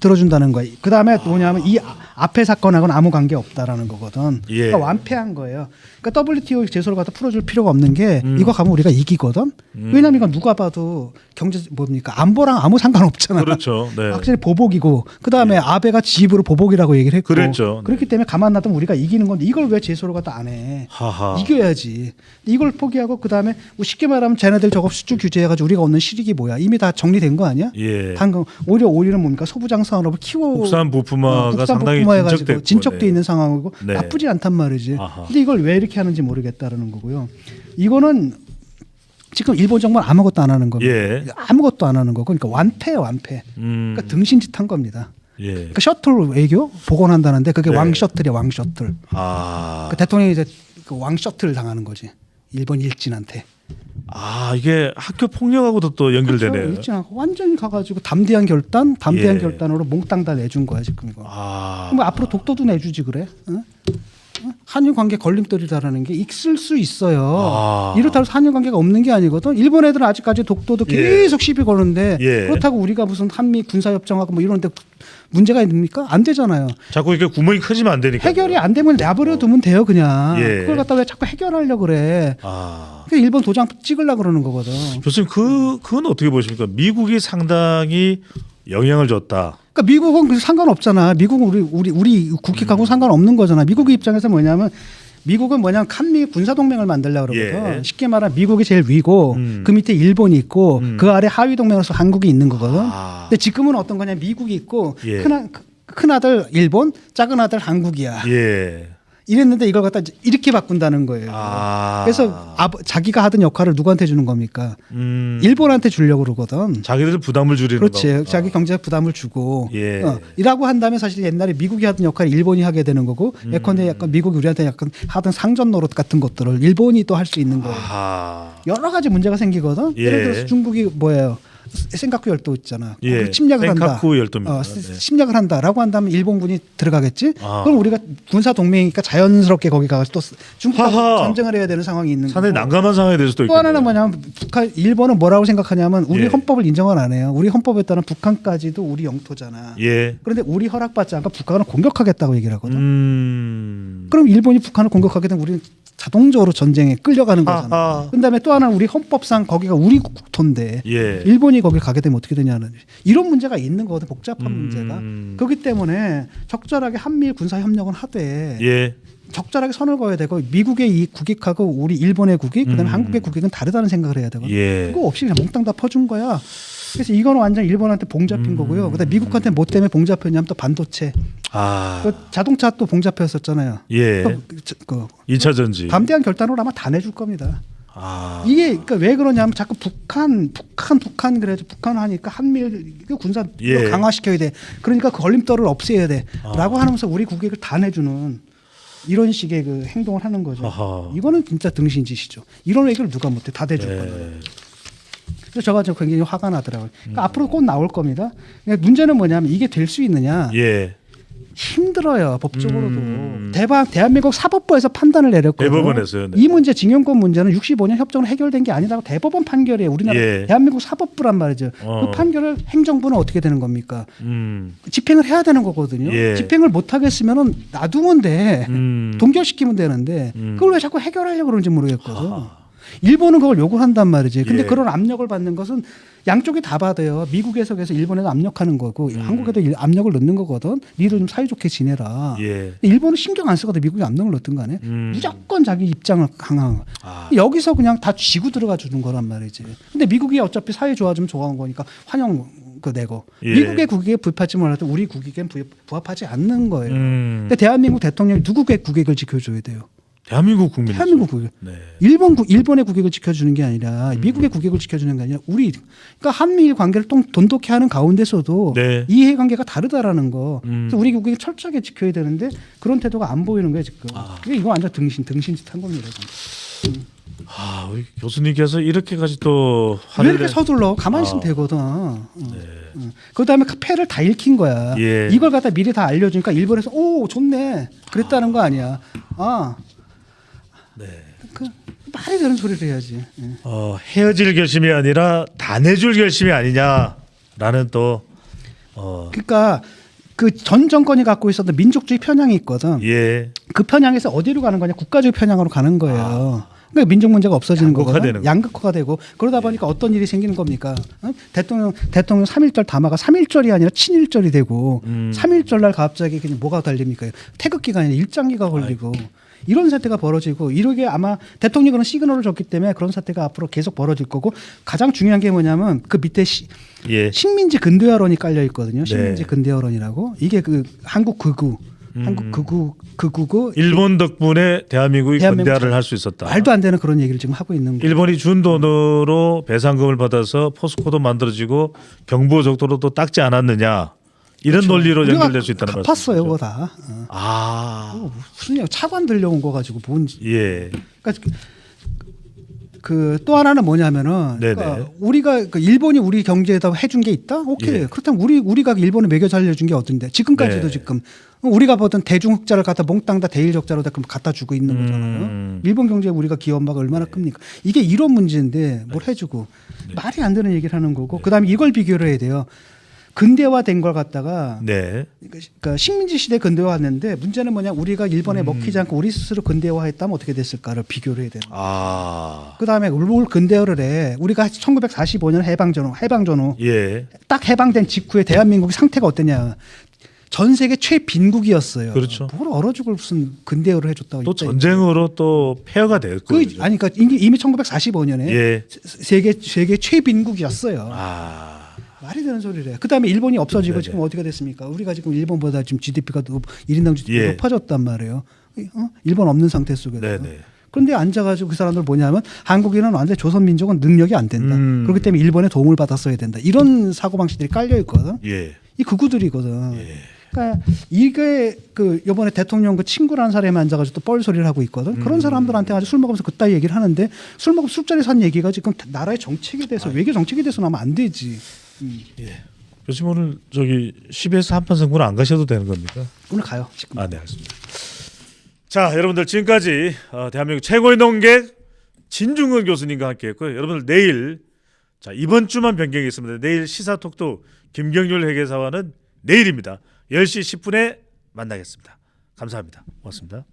B: 들어준다는 거예요. 그 다음에 뭐냐면 이 앞에 사건하고는 아무 관계 없다라는 거거든.
A: 예.
B: 그러니까 완패한 거예요. 그러니까 WTO 제소를 갖다 풀어줄 필요가 없는 게 이거 가면 우리가 이기거든. 왜냐면 이건 누가 봐도 경제 뭡니까 안보랑 아무 상관없잖아.
A: 그렇죠. 네.
B: 확실히 보복이고 그 다음에 아베가 지입으로 보복이라고 얘기를 했고
A: 그랬죠.
B: 그렇기 때문에 가만 놔두면 우리가 이기는 건데 이걸 왜 제소를 갖다 안 해?
A: 하하.
B: 이겨야지. 이걸 포기하고 그 다음에 뭐 쉽게 말하면 쟤네들 저거 수출 규제해가지고 우리가 얻는 실익이 뭐야? 이미 다 정리된 거 아니야?
A: 예.
B: 방금 오히려 뭡니까 소부장 산업을 키워
A: 국산 부품화가
B: 국산
A: 상당히
B: 부품화해가지고
A: 진척됐고,
B: 진척돼
A: 네.
B: 있는 상황이고
A: 네.
B: 나쁘지 않단 말이지.
A: 아하.
B: 근데 이걸 왜 이렇게 하는지 모르겠다라는 거고요. 이거는 지금 일본 정부는 아무것도 안 하는 겁니다.
A: 예.
B: 아무것도 안 하는 거고 그러니까 완패예요 완패. 그러니까 등신짓 한 겁니다.
A: 예.
B: 그러니까 셔틀 외교 복원한다는데 그게
A: 네.
B: 왕 셔틀이야 왕 셔틀.
A: 아.
B: 그 대통령이 이제 그 왕 셔틀을 당하는 거지. 일본 일진한테.
A: 아, 이게 학교 폭력하고도 또 연결되네요.
B: 그렇죠. 일진하고 완전히 가가지고 담대한
A: 예.
B: 결단으로 몽땅 다 내준 거야 지금 이거.
A: 아.
B: 뭐 앞으로 독도도 내주지 그래? 응? 한일 관계 걸림돌이다라는 게 있을 수 있어요.
A: 아.
B: 이렇다고 해서 한일 관계가 없는 게 아니거든. 일본 애들은 아직까지 독도도
A: 예.
B: 계속 시비 거는데
A: 예.
B: 그렇다고 우리가 무슨 한미 군사 협정하고 뭐 이런데 문제가 있습니까? 안 되잖아요.
A: 자꾸 이렇게 구멍이 커지면 안 되니까.
B: 해결이 안 되면 내버려 두면 돼요 그냥.
A: 예.
B: 그걸 갖다 왜 자꾸 해결하려고 그래?
A: 아.
B: 그러니까 일본 도장 찍으려고 그러는 거거든.
A: 교수님 그건 어떻게 보십니까? 미국이 상당히 영향을 줬다.
B: 그러니까 미국은 그 상관없잖아. 미국은 우리 국익하고 상관없는 거잖아. 미국의 입장에서 뭐냐면 미국은 한미 군사 동맹을 만들려고 그러거든.
A: 예.
B: 쉽게 말하면 미국이 제일 위고 그 밑에 일본이 있고 그 아래 하위 동맹으로서 한국이 있는 거거든.
A: 아.
B: 근데 지금은 어떤 거냐? 미국이 있고
A: 예.
B: 큰 아들 일본, 작은 아들 한국이야.
A: 예.
B: 이랬는데 이걸 갖다 이렇게 바꾼다는 거예요.
A: 아.
B: 그래서 자기가 하던 역할을 누구한테 주는 겁니까? 일본한테 주려고 그러거든.
A: 자기들 부담을 줄이는 거.
B: 그렇지. 자기 경제적 부담을 주고.
A: 예.
B: 이라고 한다면 사실 옛날에 미국이 하던 역할을 일본이 하게 되는 거고 예컨대 약간 미국이 우리한테 약간 하던 상전 노릇 같은 것들을 일본이 또 할 수 있는 거예요.
A: 아.
B: 여러 가지 문제가 생기거든.
A: 예.
B: 예를 들어서 중국이 뭐예요? 센카쿠 열도 있잖아.
A: 예.
B: 거기를 침략을 한다.
A: 센카쿠 열도입니다. 네.
B: 침략을 한다라고 한다면 일본군이 들어가겠지.
A: 아.
B: 그럼 우리가 군사 동맹이니까 자연스럽게 거기 가서 또 중국하고
A: 하하.
B: 전쟁을 해야 되는 상황이 있는
A: 상당히
B: 거고.
A: 난감한 상황이 될 수도
B: 또
A: 있겠네요.
B: 하나는 뭐냐면 일본은 뭐라고 생각하냐면 우리
A: 예.
B: 헌법을 인정을 안 해요. 우리 헌법에 따른 북한까지도 우리 영토잖아.
A: 예.
B: 그런데 우리 허락받지 않고 북한을 공격하겠다고 얘기를 하거든.
A: 음.
B: 그럼 일본이 북한을 공격하게 되면 우리는 자동적으로 전쟁에 끌려가는 거잖아.
A: 하하.
B: 그다음에 또 하나는 우리 헌법상 거기가 우리 국토인데
A: 예.
B: 일본이 거길 가게 되면 어떻게 되냐는 이런 문제가 있는 거거든. 복잡한 문제가. 그렇기 때문에 적절하게 한미일 군사 협력은 하되
A: 예.
B: 적절하게 선을 그어야 되고 미국의 이 국익하고 우리 일본의 국익 그다음에 한국의 국익은 다르다는 생각을 해야 되거든.
A: 예.
B: 그거 없이 그냥 몽땅 다 퍼준 거야. 그래서 이거는 완전 일본한테 봉잡힌 거고요. 그다음에 미국한테 뭐 때문에 봉잡혔냐면 또 반도체,
A: 아.
B: 그 자동차 또 봉잡혔었잖아요.
A: 예.
B: 그
A: 2차 전지.
B: 담대한 결단으로 아마 다 내줄 겁니다.
A: 아.
B: 이게 그러니까 왜 그러냐면 자꾸 북한 그래도 북한 하니까 한미일 군사
A: 예.
B: 강화시켜야 돼. 그러니까 그 걸림돌을 없애야 돼라고 하면서 우리 국익을 다 내주는 이런 식의 그 행동을 하는 거죠.
A: 아하.
B: 이거는 진짜 등신짓이죠. 이런 얘기를 누가 못해 다 대줄 거예요. 그래서 저가 좀 굉장히 화가 나더라고요. 그러니까 앞으로 꼭 나올 겁니다. 그러니까 문제는 뭐냐면 이게 될 수 있느냐?
A: 예.
B: 힘들어요 법적으로도. 대한민국 사법부에서 판단을 내렸거든요.
A: 대법원에서요. 네.
B: 이 문제 징용권 문제는 65년 협정으로 해결된 게 아니라고 대법원 판결이에요. 우리나라
A: 예.
B: 대한민국 사법부란 말이죠. 그 판결을 행정부는 어떻게 되는 겁니까? 집행을 해야 되는 거거든요.
A: 예.
B: 집행을 못 하겠으면은 놔두면 돼. 동결시키면 되는데 그걸 왜 자꾸 해결하려고 그러는지 모르겠거든. 일본은 그걸 요구한단 말이지. 근데
A: 예.
B: 그런 압력을 받는 것은 양쪽이 다 받아요. 미국에서 그래서 일본에도 압력하는 거고 한국에도 압력을 넣는 거거든. 니들 좀 사이좋게 지내라.
A: 예.
B: 근데 일본은 신경 안 쓰거든. 미국이 압력을 넣든 간에 무조건 자기 입장을 강한 거.
A: 아.
B: 여기서 그냥 다 쥐고 들어가 주는 거란 말이지. 근데 미국이 어차피 사이 좋아지면 좋아한 거니까 환영 그 내고
A: 예.
B: 미국의 국익에 부합하지 몰라도 우리 국익엔 부합하지 않는 거예요.
A: 음.
B: 근데 대한민국 대통령이 누구의 국익을 지켜줘야 돼요?
A: 대한민국 국민.
B: 대한민국 국익.
A: 네.
B: 일본의 국익을 지켜주는 게 아니라 미국의 국익을 지켜주는 게 아니라 우리 그러니까 한미일 관계를 돈독히 하는 가운데서도
A: 네.
B: 이해관계가 다르다라는 거. 그래서 우리 국익을 철저하게 지켜야 되는데 그런 태도가 안 보이는 거예요 지금. 그게 이거 완전 등신짓한 겁니다. 지금.
A: 우리 교수님께서 이렇게까지 또
B: 왜 이렇게 서둘러? 가만히 있으면 되거든. 그다음에 패를 다 읽힌 거야.
A: 예.
B: 이걸 갖다 미리 다 알려주니까 일본에서 오 좋네 그랬다는 거 아니야.
A: 네.
B: 그 말이 되는 소리를 해야지.
A: 헤어질 결심이 아니라 다 내줄 결심이 아니냐라는 또
B: 그러니까 그 전 정권이 갖고 있었던 민족주의 편향이 있거든.
A: 예.
B: 그 편향에서 어디로 가는 거냐? 국가주의 편향으로 가는 거예요. 그러니까 민족 문제가 없어지는
A: 양극화되는
B: 거거든. 양극화가 되고 그러다 보니까 어떤 일이 생기는 겁니까? 대통령 3.1절 담화가 3.1절이 아니라 친일절이 되고 3.1절 날 갑자기 그냥 뭐가 달립니까? 태극기가 아니라 일장기가 걸리고 이런 사태가 벌어지고 이러게 아마 대통령이 그런 시그널을 줬기 때문에 그런 사태가 앞으로 계속 벌어질 거고 가장 중요한 게 뭐냐면 그 밑에
A: 예.
B: 식민지 근대화론이 깔려 있거든요. 식민지
A: 네.
B: 근대화론이라고 이게 그 한국 극우고
A: 일본 덕분에 대한민국이 근대화를 할 수 있었다.
B: 말도 안 되는 그런 얘기를 지금 하고 있는 거예요.
A: 일본이 준 돈으로 배상금을 받아서 포스코도 만들어지고 경부고속도로도 닦지 않았느냐 이런
B: 그렇죠.
A: 논리로
B: 우리가
A: 연결될 수 있다는
B: 갚았어요,
A: 말씀이죠.
B: 그거 다. 무슨 차관 들려온 거 가지고 뭔지.
A: 예.
B: 그러니까 그 또 하나는 뭐냐면은
A: 네네.
B: 그러니까 우리가 그 일본이 우리 경제에다 해준 게 있다? 오케이.
A: 예.
B: 그렇다면 우리가 일본에 매겨 살려준 게 어떤데? 지금까지도
A: 네.
B: 지금 우리가 보던 대중흑자를 갖다 몽땅 다 대일적자로 다 갖다 주고 있는 거잖아요. 일본 경제에 우리가 기여한바가 얼마나 큽니까? 이게 이런 문제인데 뭘 해주고 말이 안 되는 얘기를 하는 거고 그다음에 이걸 비교를 해야 돼요. 근대화된 걸 갖다가
A: 네.
B: 그러니까 식민지 시대 근대화했는데 문제는 뭐냐 우리가 일본에 먹히지 않고 우리 스스로 근대화했다면 어떻게 됐을까를 비교를 해야 되는 거예요. 그다음에 뭘 근대화를 해 우리가 1945년 해방 전후
A: 예.
B: 딱 해방된 직후에 대한민국의 상태가 어땠냐 전 세계 최빈국이었어요.
A: 그렇죠.
B: 뭘 얼어 죽을 무슨 근대화를 해줬다고
A: 또 전쟁으로 또 폐허가 됐고.
B: 아니 그러니까 이미 1945년에
A: 예.
B: 세계 최빈국이었어요. 말이 되는 소리를 해. 그다음에 일본이 없어지고
A: 네네.
B: 지금 어디가 됐습니까? 우리가 지금 일본보다 지금 GDP가 1인당 GDP가
A: 예.
B: 높아졌단 말이에요. 일본 없는 상태 속에서.
A: 네네.
B: 그런데 앉아가지고 그 사람들 뭐냐면 한국인은 완전 조선민족은 능력이 안 된다. 그렇기 때문에 일본의 도움을 받았어야 된다. 이런 사고방식들이 깔려 있거든.
A: 예.
B: 이 극우들이거든.
A: 예.
B: 그러니까 이게 그 이번에 대통령 그 친구라는 사람이 앉아가지고 또 뻘소리를 하고 있거든. 그런 사람들한테 아주 술 먹으면서 그따위 얘기를 하는데 술 먹으면 술자리에서 한 얘기가 지금 나라의 정책에 대해서 외교 정책에 대해서 나면 안 되지.
A: 예. 교수님 오늘 저기 CBS 한판 승부는 안 가셔도 되는 겁니까?
B: 오늘 가요. 지금.
A: 네, 알겠습니다. 자, 여러분들 지금까지 대한민국 최고의 농객 진중근 교수님과 함께했고요. 여러분들 내일 이번 주만 변경이 있습니다. 내일 시사톡톡 김경률 회계사와는 내일입니다. 10시 10분에 만나겠습니다. 감사합니다. 고맙습니다.